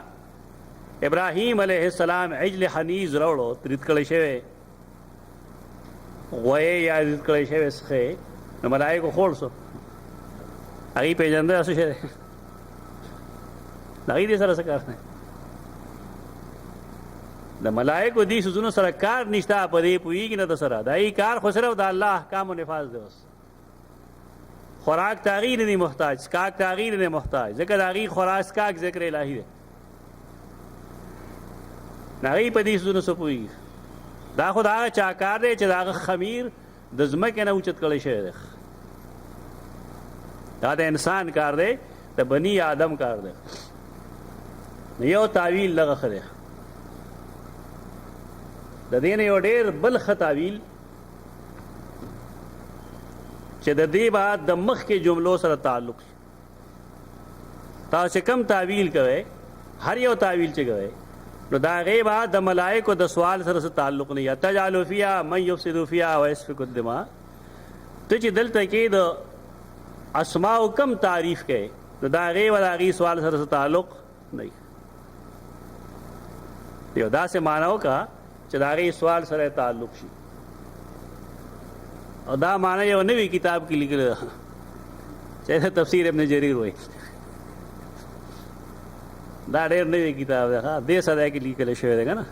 ابراهیم علیه السلام عجل حنیز راوړو ترید کړی شوی غوی یا ترید کړی شوی څخه نو ملائکه خور سو هغه پیژنده اسو شه هغه دې سره څه کار نه د ملائکه دې سوزونو سره کار نشته په دې پویږي نه د سره دای کار خو صرف د الله احکام او نفاذ دی اوس خوراک تغییر نہیں محتاج سکاک تغییر نہیں محتاج ذکر تغییر خوراک سکاک ذکر الہی ہے نغی پدی سونو سپوی دا خود هغه چاکار دی چې دا خمیر د ځمکې نه اوچت کړی شوی دی دا د انسان کار دی د بنی آدم کار دی یو تعویل لغه خره د دې نه یو ډېر بل ښه تعویل چې د دې بعد د مخ کې جملو سره تعلق تاسو کم تعویل کوي هر یو تعویل چې کوي نو دا غي بعد د ملائکه د سوال سره تعلق نه یا تجعل فیها من یفسد فیها ويسفك الدماء ته چې دلته کې د اسماء کم تعریف کوي نو د هغې و د هغې سوال سره څه تعلق نه وي. یو داسې معنا وکړه چې د هغې سوال سره تعلق شي، او دا معنا یو نوي کتاب کې لیکلې ده چې تفسیر ابن جریر وایي. دا ډېر نوی کتاب دی، دې صدۍ کې لیکلی شوی دی که نه.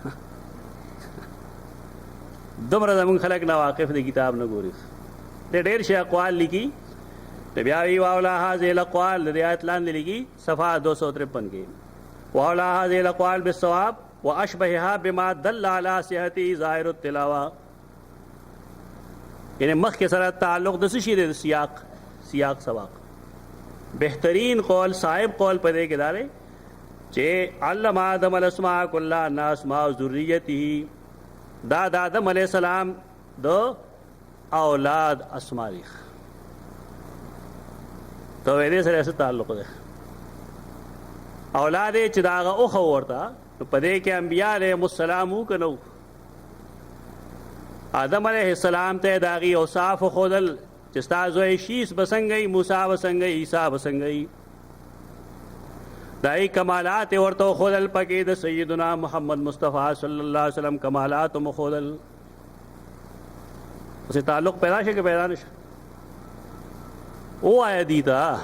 دومره زمونږ خلک ناواقف د کتاب نه ګوري. د ډېر شي اقوال لیکي، د بیا وی واولا هذه الاقوال د آیت لاندې لیکي صفحه 253 کې، واولا هذه الاقوال بالصواب واشبهها بما دل على صحته ظاهر التلاوه. یعنی مخکې سره تعلق د څه شي دی؟ د سیاق سباق. بهترین قول صاحب قول په دې کې دا دی چې علم آدم الاسماء كلها ان اسماء ذریته، دا د آدم علیه السلام د اولاد اسماء دي. تو دې سره څه تعلق دی؟ اولاد چې دا هغه اوښه ورته، نو په دې کې انبیاء علیهم السلام وو که نه وو؟ آدم علیه السلام ته د هغې اوصاف وښودل چې ستا زوی شیس به څنګه وي، موسی به څنګه وي، عیسی به څنګه وي. دای کمالات ورته وښودل، پکې د سیدنا محمد مصطفی صلی الله علیه وسلم کمالات هم وښودل. اوس تعلق پیدا شي که پیدا نه شي؟ ووایه دي ته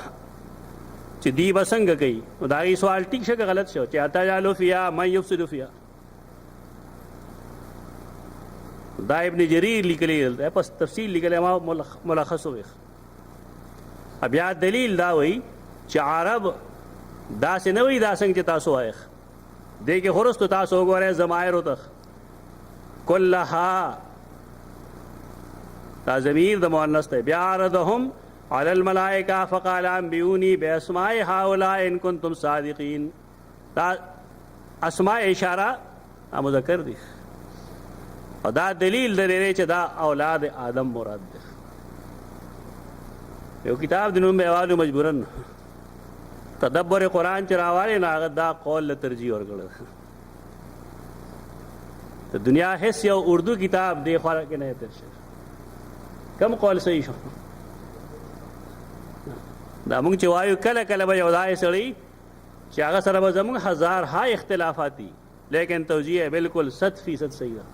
چې دی به څنګه کوي. نو د هغې سوال ټیک شه که غلط شو چې اتجعل فیها من یفسد فیها. دا ابن جریر لیکلی دلته پس تفصیل لیکلی، ما ملخص وویښ. بیا دلیل دا وایي چې عرب داسې نه وایي دا څنګه چې تاسو وایښ. دې کې خو وروستو تاسو وګورئ ضمایرو ته کلها، دا ضمیر د مؤنث دی. بیا عرضهم على الملائکه فقال انبئوني باسماء هؤلاء ان کنتم صادقین. دا اسماء اشاره مذکر دي، او دا دلیل دی چې دا اولاد آدم مراد دی. یو کتاب د نوم بیوالو مجبورن تدبر قرآن چې راوالی نو هغه دا قول له ترجیح ورکړی. د دنیا هیڅ یو اردو کتاب دې خوا کې نه تېر شوی. کم قول صحیح شو؟ دا مونږ چې وایو کله کله به یو داسې سړی چې هغه سره به زمونږ هزارها اختلافات دي، لیکن توجیه بالکل 100% صحیح ده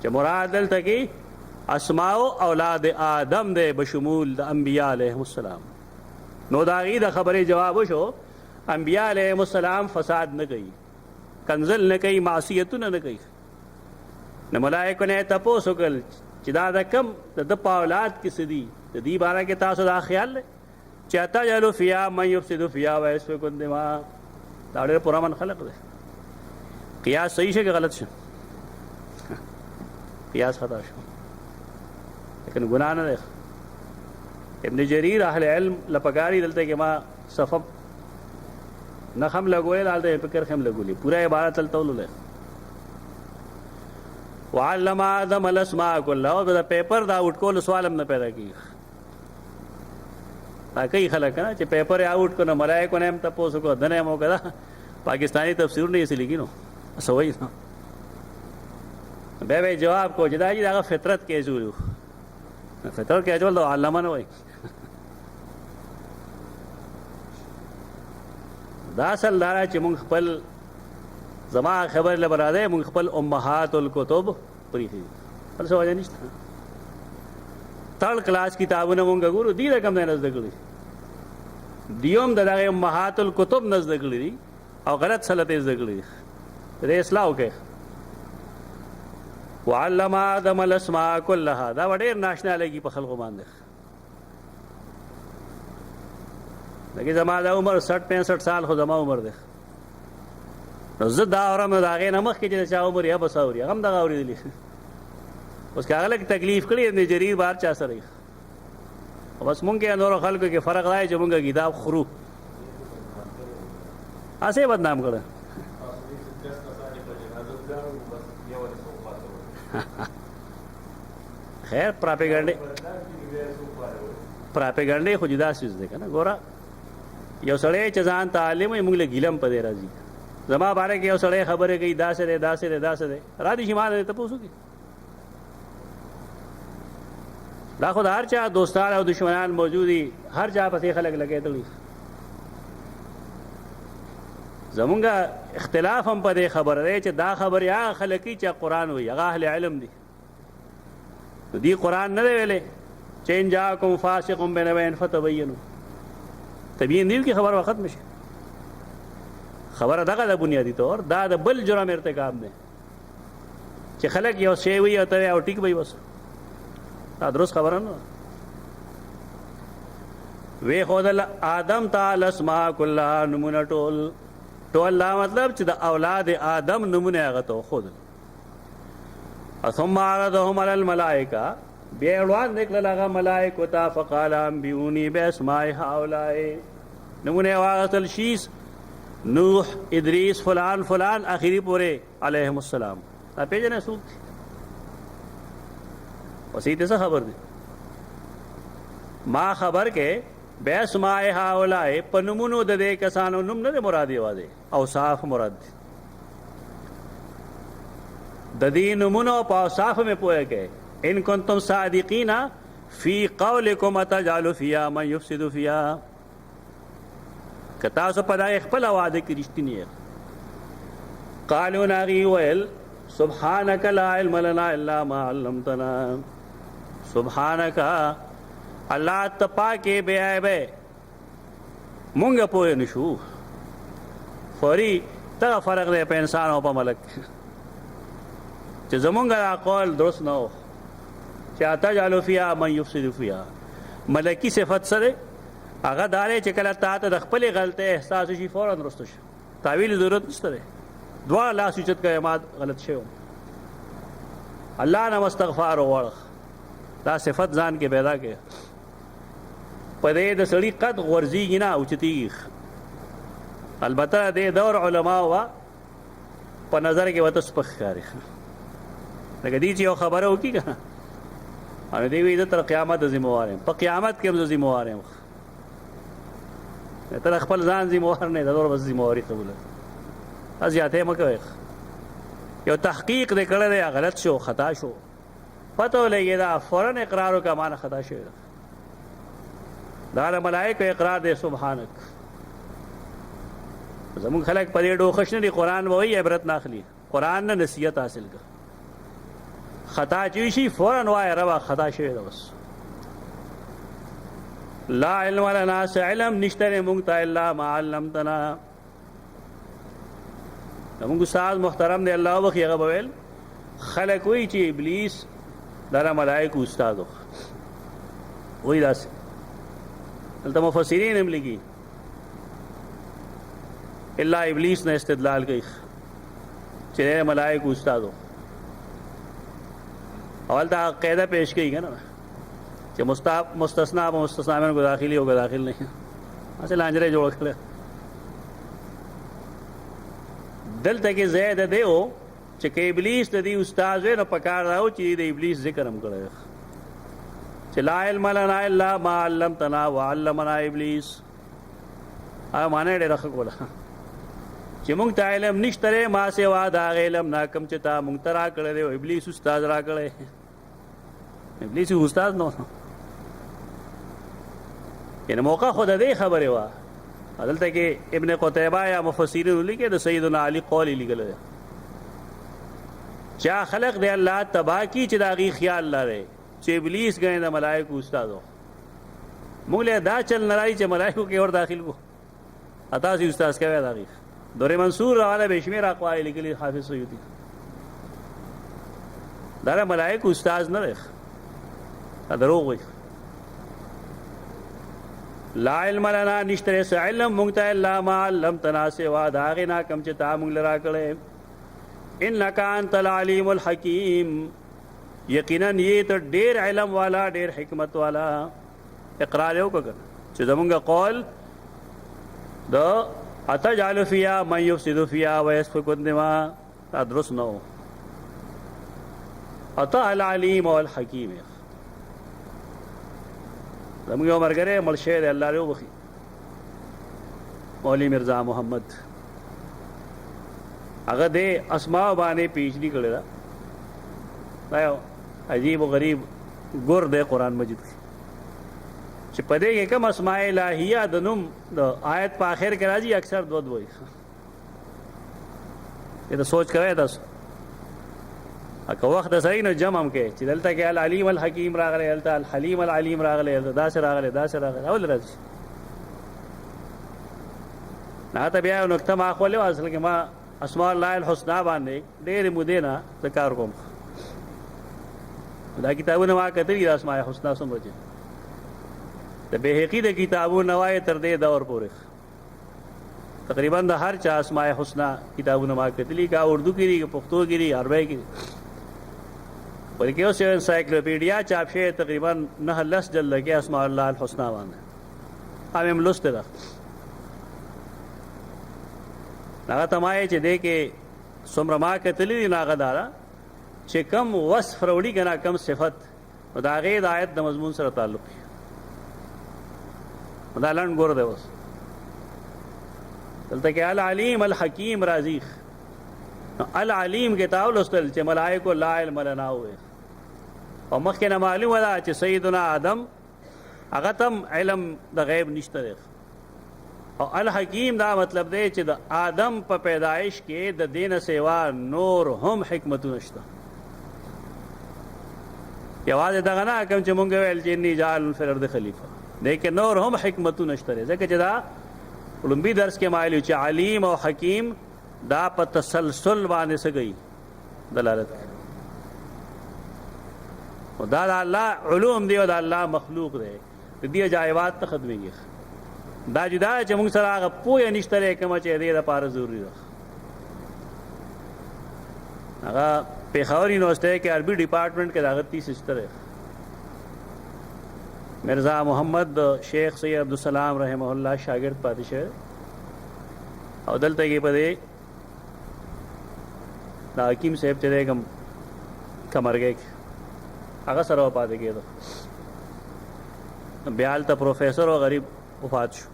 چې مراد دلته کې اسماء اولاد آدم دی بشمول د انبیاء علیهم السلام. نو د هغې د خبرې جواب وشو انبیاء علیهم السلام فساد نه کوي، کنزل نه کوي، معصیتونه نه کوي. نو ملایکو نه یې تپوس وکړل چې دا د کم د ده په اولاد کې څه دي؟ د دې باره کې تاسو دا خیال دی چې اتجعل فیها من یفسد فیها ویسفک الدماء؟ دا ډېر پرامن خلق دی. قیاس صحیح شو که غلط شو؟ قیاس خطا شو، لیکن گناہ نه دی. ابن جریر اهل علم لپګاری دلته کې ما صفب نخم لګولی، دلته فکر خم لګولی، پورا عبارت دلته ولولئ. وعلم آدم الاسماء كلها. او دا پیپر دا آؤٹ کولو سوال هم نه پیدا کېږي. دا کوي خلک که نه چې پیپر یې آؤٹ کړو، نو ملایکو نه هم تپوس وکړو، ده نه یې هم وکړه. پاکستاني تفسیرونه یې څه لیکي نو څه وایي نو بیا به یې جواب کو چې دا جي د هغه فطرت کیجول و. فطرت کیجول د علامه نه وایي. دا اصل دا چې مونږ خپل زما خبر له براده مونږ خپل امهات الکتب پریښي، بل څه وجه نشته. تھرڈ کلاس کتابونه مونږ ګورو، دې رقم نه زده کړي، دیوم د دغه امهات الکتب نه زده کړي دي او غلط سلط یې زده کړي دي. دې اصلاح وکړئ. وعلم آدم الاسماء كلها. دا ډېر ناشنا لګي په خلکو باندې. لکه زما دا عمر 60-65 سال خو زما عمر دی. نو زه دا اورم د هغې نه مخکې چې د چا عمر یا بس اوري، هغه هم دغه اورېدلي. اوس که هغه لږ تکلیف کړي ابن جریر بار چا سره وي. بس مونږ کې نورو خلکو کې فرق دا چې مونږ کتاب خورو، هسې بدنام کړه. خیر پراپیګنډې خو جدا څیز دی که نه. ګوره یو سړی چې ځان ته عالم وي، موږ له ګیله هم په دې راځي. زما باره کې یو سړی خبرې کوي داسې دی داسې دی داسې دی، را دي چې ما دې تپوس وکړي. دا خود هر چا دوستان او دشمنان موجودی هر چا پسې خلک لګېدلي زمونږ اختلاف هم په دې خبره دی چې دا خبرې هغه خلک چې قرآن وایي هغه اهل علم دي نو دې قرآن نه دی ویلی چې ان جاءکم فاسق بنبأ فتبینوا تبیین دی کې خبر وخت مشه خبره دغه د بنیادی طور دا د بل جرم ارتکاب دی چې خلک یو شی وي او ته او ټیک وي بس دا درست خبره نه وی خدل آدم تعالی اسماء كلها نمونه ټول لا مطلب چې د اولاد آدم نمونه هغه ته خود ثم عرضهم على الملائکه بیا وړاندې کړل هغه ملائکو ته فقال انبئوني باسماء هؤلاء نمونه واغتل شیس نوح ادریس فلان فلان آخری پورے علیہم السلام دا پیجنے سوک تھی وسیعت سے خبر دی ما خبر کے باسماء هؤلاء پنمونو د دې کسانو نوم نه مراد یوازې اوصاف مراد دي د دې نومونو په اوصاف میں پوهه کې ان کنتم صادقین فی قولکم اتجعلوا فیها من یفسد فیها کتا سو پدای خپل وعده کې رښتینی قالوا ناغي ویل سبحانك لا علم لنا الا ما علمتنا سبحانك الله تپاکه بے عیبه مونږ پوه نشو فوري تا فرق دی په انسان او په ملک چې زمونږ قول درست نه و چې اتجعلوا فيها من يفسد فيها ملکی صفت سره هغه داري چې کله تا ته د خپل غلطه احساس شي فورا درست شي تعویل ضرورت نشته دعا لا سوچت کا اماد غلط شي الله نه استغفار وغواړه دا صفت ځان کې پیدا کې پدې د سړي قد غورځيږي نه اوچتيږي البته د دور علما وا په نظر کې وته سپخ کاری لکه دې چې یو خبره وکړي کنه ان دې وی تر قیامت ذمہوار یم په قیامت کې هم ذمہوار یم تر خپل ځان ذمہوار نه د دور بس ذمہواری قبول ازیاته مکه یو تحقیق دې کړل غلط شو خطا شو پته لګی دا فوراً اقرار وکړه معنا خطا شوی دا ملائکه اقرار دې سبحانك زمون خلک پرې ډوخښ نه دي قرآن وایي عبرت ناخلی قرآن نه نصیحت حاصل کړه خطا چوي شي فوراً وایي روا خطا شوی دا بس لا علم لنا علم نشته مونږ ته الا ما علمتنا زمونږ استاد محترم دی الله وخی هغه ویل خلک وایي چې ابلیس دا ملائکه استاد وایي داسې دلته مفسرین هم لګي الا ابلیس نے استدلال کوي چې ملائکه استاد اول دا قاعده پیش کوي کنه چې مستثنا به مستثنا میں کو داخلي ہوگا داخل نہیں اصل لانجره جوړ کړل دلته کې زید دیو چې کې ابلیس د دې استاد نه پکار راو چې د ابلیس ذکر هم کړی چې لا علم لنا الا ما علمتنا وعلمنا ابلیس معنی ډېر ښه کوله چې موږ ته علم نشته ما سوا دا علم نا کم چې تا موږ ته راکړی دی ابلیس استاد راکړی ابلیس استاد نو یعنې موقع خو د دې خبرې وه دلته کې ابن قتیبه یا مفسرین لیکي د سیدنا علی قول لیکلی دی چا خلق دی الله تبا کی چې د هغې خیال لري چې ابلیس ګڼې د ملایکو استاد و موږ له دا چل نه رایي چې ملایکو کې ور داخل کو تاسې استاد کوي د هغې دور منصور والا بے شمیر اقوال لیکلي حافظ سیوطي دا ملائکه استاد نه دی دروغ وي لا علم لنا نشتره سے علم مونږ ته الا ما علمتنا سوا دا هغې نه کوم چې تا مونږ له راکړی انک انت العلیم الحکیم یقینا یہ تو ډېر علم والا ډېر حکمت والا اقرار یې وکړه چې زمونږ قول د اتجعل فيها من يفسد فيها ويسفك الدماء دا درست نه و اته العلیم والحکیم زموږ یو ملګری مړ شوی دی الله دې وبخي مولوي مرزا محمد هغه دې اسماء باندې پی ایچ ډي کړې ده دا یو عجیب و غریب ګور دی قرآن مجید کې چې په دې کې کوم اسماء الهیه د نوم د آیت په آخر کې راځي اکثر دو وایي. دا سوچ کوئ تاسو که وخت د سړي نو جمع هم کوي چې دلته کې العلیم الحکیم راغلی، دلته الحلیم العلیم راغلی، داسې راغلی داسې راغلی اول راځي. هغه ته بیا یو نکته ما اخولې وه، اصل کې ما اسماء الله الحسنا باندې ډېرې مودې نه زه کار کوم. دا کتابونه ما کتلي د اسماء حسنا څومره چې د بهقي د کتابونه وایي تر دې دور پورې تقریبا د هر چا اسماء حسنا کتابونه ما کتلي، کا اردو کې دي که پښتو کې دي عربی کې دي. بلکې اوس یو انسایکلوپیډیا چاپ شوی تقریبا 9-10 جلده کې اسماء الله الحسنا باندې هم یې لوستې ده. هغه ته ما یې چې دی کې څومره ما کتلي دي نو هغه دا ده چې کم وصف راوړي که نه کم صفت نو د هغې د آیت د مضمون سره تعلق وي. دا لنډ ګور دی. اوس دلته کې العلیم الحکیم راځي. العلیم کې تا ولوستل چې ملائکو لا علم لنا وویل او مخکې نه معلومه ده چې سیدنا آدم هغه ته هم علم د غیب نشته دی. او الحکیم دا مطلب دی چې د آدم په پیدایش کې د دې نه سوا نور هم حکمتونه شته. یوازې دغه نه کوم چې مونږ ویل چې انی جاعل فی الارض خلیفه، دی کې نور هم حکمتونه شته دی. ځکه چې دا لومبي درس کې ما ویلي چې علیم او حکیم دا په تسلسل باندې څه کوي دلالت کوي. او دا د الله علوم دی او د الله مخلوق دی، د دې عجایبات ته ختمېږي. دا جدا چې موږ سره هغه پوهه نشته دی کومه چې دې دپاره ضروري ده. هغه پېښور یونیورسټۍ کې عربي ډپارټمنټ کې د هغه تیسیس دی. مرزا محمد شیخ سید عبدالسلام رحمه الله شاګرد پاتې شوی او دلته کې په دې د حکیم صاحب چې دی کمرګی کې هغه سره پاتې کېدو. بیا هلته پروفیسر او غریب وفات شو،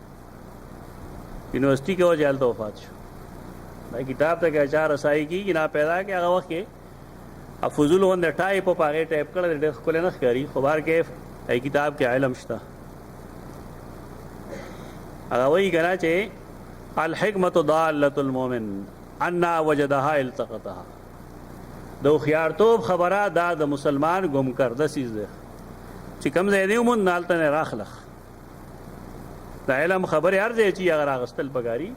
یونیورسٹی کې وجه هلته وفات شو. دا کتاب ته که چا رسایي کېږي نا پیدا کې هغه وخت کې فضول غوندې ټایپ په هغې ټایپ کړی ډېر ښکلی نه ښکاري، خو بهر کې ای کتاب کې علم شته. هغه وایي که نه چې الحکمت ضالة المؤمن انا وجدها التقطها. د هوښیارتوب خبره دا د مسلمان ګم کرده څیز دی چې کوم ځای دی وموند هلته نه راخلخ. د علم خبرې هر ځای چې هغه راغستل پکاري،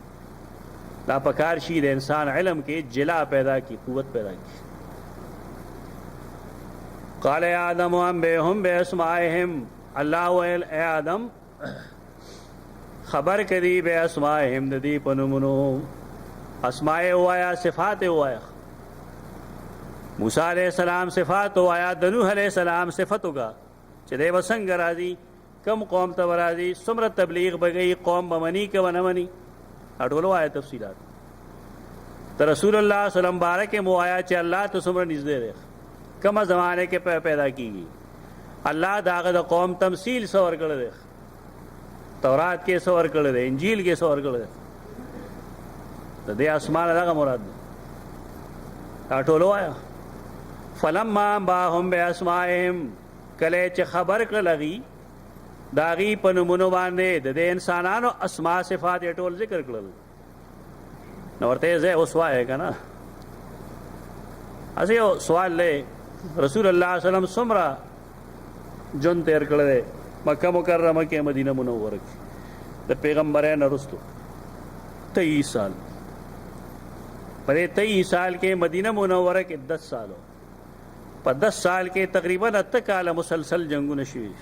دا پکار شي د انسان علم کې جلا پیدا کی، قوت پیدا کی. قال یا آدم انبئهم باسمائهم، الله ویل اے آدم خبر کړي باسمائهم د دې په نومونو. اسماء وایا صفات وایا. موسی علیہ السلام صفات وایا، د نوح علیہ السلام صفت وکا چې دی به څنګه راځي، کم قوم ته به راځي، څومره تبلیغ به کوي، قوم به مني که به نه مني، دا ټول وایه تفصیلات. د رسول الله صلی الله علیه وسلم باره کې مو وایا چې الله ته څومره نږدې دی، کومه زمانه کې پیدا کیږي. الله د هغه د قوم تمثیل څه ورکړی دی، تورات کې څه ورکړی دی، انجیل کې څه ورکړی دی. د دې اسمانه دغه مراد دی. دا ټول وایه. فلما انباهم باسمائهم، کله چې خبر کړل هغوی د هغوی په نومونو باندې د دې انسانانو اسما صفات یې ټول ذکر کړل. نو ورته یې ځای اوس وایه که نه. هسې یو سوال دی، رسول الله صلی الله علیه وسلم څومره ژوند تېر کړی دی مکه مکرمه کې، مدینه منوره کې د پیغمبرۍ نه وروستو 23 سال. په دې 23 سال کې مدینه منوره کې 10 سال. په 10 سال کې تقریبا 8 کاله مسلسل جنگونه شوي،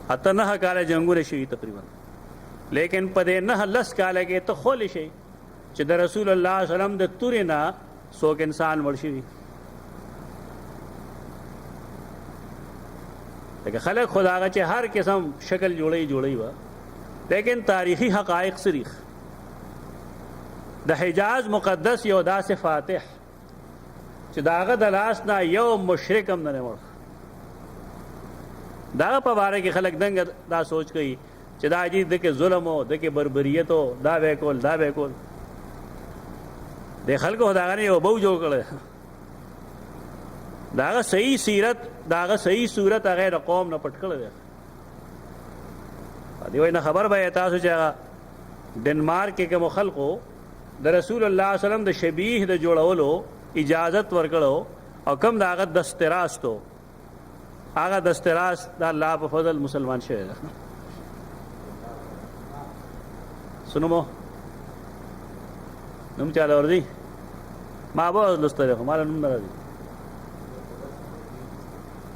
8-9 کاله جنگونه شوي تقریبا. لیکن په دې 9-10 کاله کې ته خولی شي چې د رسول الله صلی الله علیه وسلم د تورې نه څوک انسان مړ شوي. لکه خلک خو د هغه چې هر قسم شکل جوړی وه، لیکن تاریخي حقایق صریح. د حجاز مقدس یو داسې فاتح چې د هغه د لاس نه یو مشرک هم نه مړ. د هغه په باره کې خلک دنګه دا سوچ کوي چې دا عجیب د کې ظلم و، د کې بربریت و، دا به کول د خلکو د هغه نه یو بو جوړ کړی. داغه صحیح سیرت داغه صحیح صورت هغه د قوم نه پټ کړی دی. دی وای نه خبر به تاسو چې هغه ډنمارک کې کوم خلکو د رسول الله صلی الله علیه وسلم د شبیه د جوړولو اجازت ورکړو او کم داغه دستراس تو هغه دستراس د الله په فضل مسلمان شوی دی. سنو مو نوم چاله ورځي ما به لستره خو مال نوم نه راځي.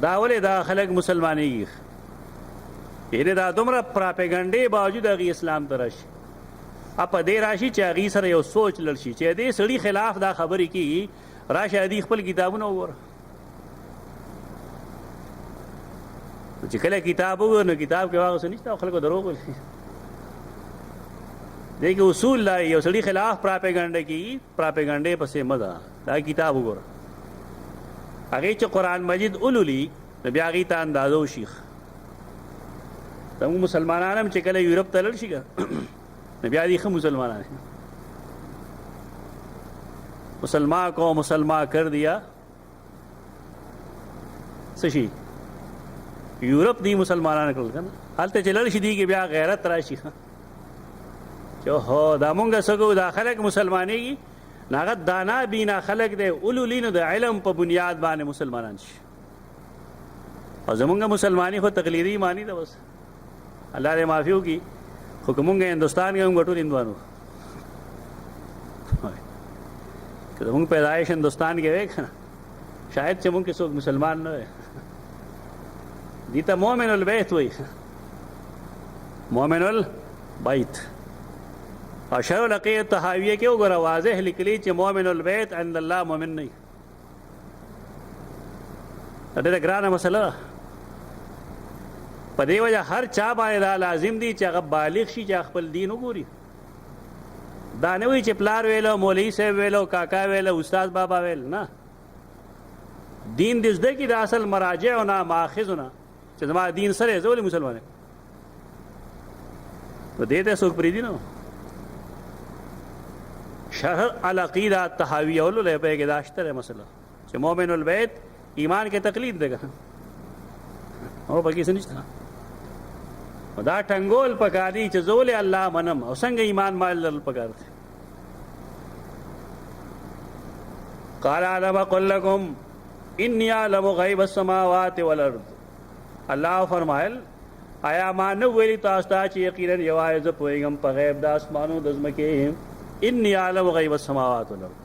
دا ولې دا خلک مسلمانېږي یعنې دا دومره پراپیګنډې باوجود هغې اسلام ته راشي په دې راشي چې هغې سره یو سوچ لړ شي چې دې سړي خلاف دا خبرې کېږي راشه دې خپل کتابونه وګوره چې کله کتاب وګوره نو کتاب کې هغه څه نشته او خلکو دروغ ویل دیکھ اصول لا یو سړي خلاف پراپیګنډه کی پراپیګنډې پسې مزه دا کتاب وګوره هغې چې قرآن مجید اولولي نو بیا هغې ته اندازه وشي زموږ مسلمانان هم چې کله یورپ ته لاړ شي نو بیا دي ښه مسلمانان مسلمان کو مسلمان کر دیا څه شي یورپ دی مسلمانان کړل که نه هلته چې لاړ شي دي کې بیا غیرت راشي جو هو دا مونږ سګو دا خلک مسلمانېږي نو هغه دانا بینا خلک دی اولولي نو د علم په بنیاد باندې مسلمانان شي او زمونږ مسلماني خو تقلیدي معنی ده بس الله دې معافي وکړي خو که مونږ هندوستان کې هم ټول هندوانو که زمونږ پیدایش هندوستان کې وی که نه شاید چې مونږ کې څوک مسلمان نه وی دي ته مؤمن البیت وی مؤمن البیت اور شرح العقیدۃ الطحاویہ کې وګوره واضح لیکلي چې مؤمن البیت عند الله مؤمن نه ډېره ګرانه مسله ده په دې وجه هر چا باندې دا لازم دي چې هغه بالغ شي چې خپل دین وګوري دا نه وي چې پلار ویلو مولوي صاحب ویلو کاکا ویلو استاد بابا ویل نه دین دې زده کړي د اصل مراجعونه ماخذونه چې زما دین سره زه ولې مسلمان یم په دې ته څوک پرېږدي نه شرح العقیدہ الطحاویہ ولولې په کې دا شته مسله چې مؤمن البیت ایمان کې تقلید دی او پکې څه نشته دا ټنګول پکار دي چې زه ولې الله منم او څنګه ایمان مال پکار دی قال علم قل لكم انی اعلم غیب السماوات والارض الله فرمایل آیا ما نه ویلي تاسو ته چې یقینا یوازې زه پوهېږم په غیب د اسمانو د ځمکې انی اعلم غیب السماوات والارض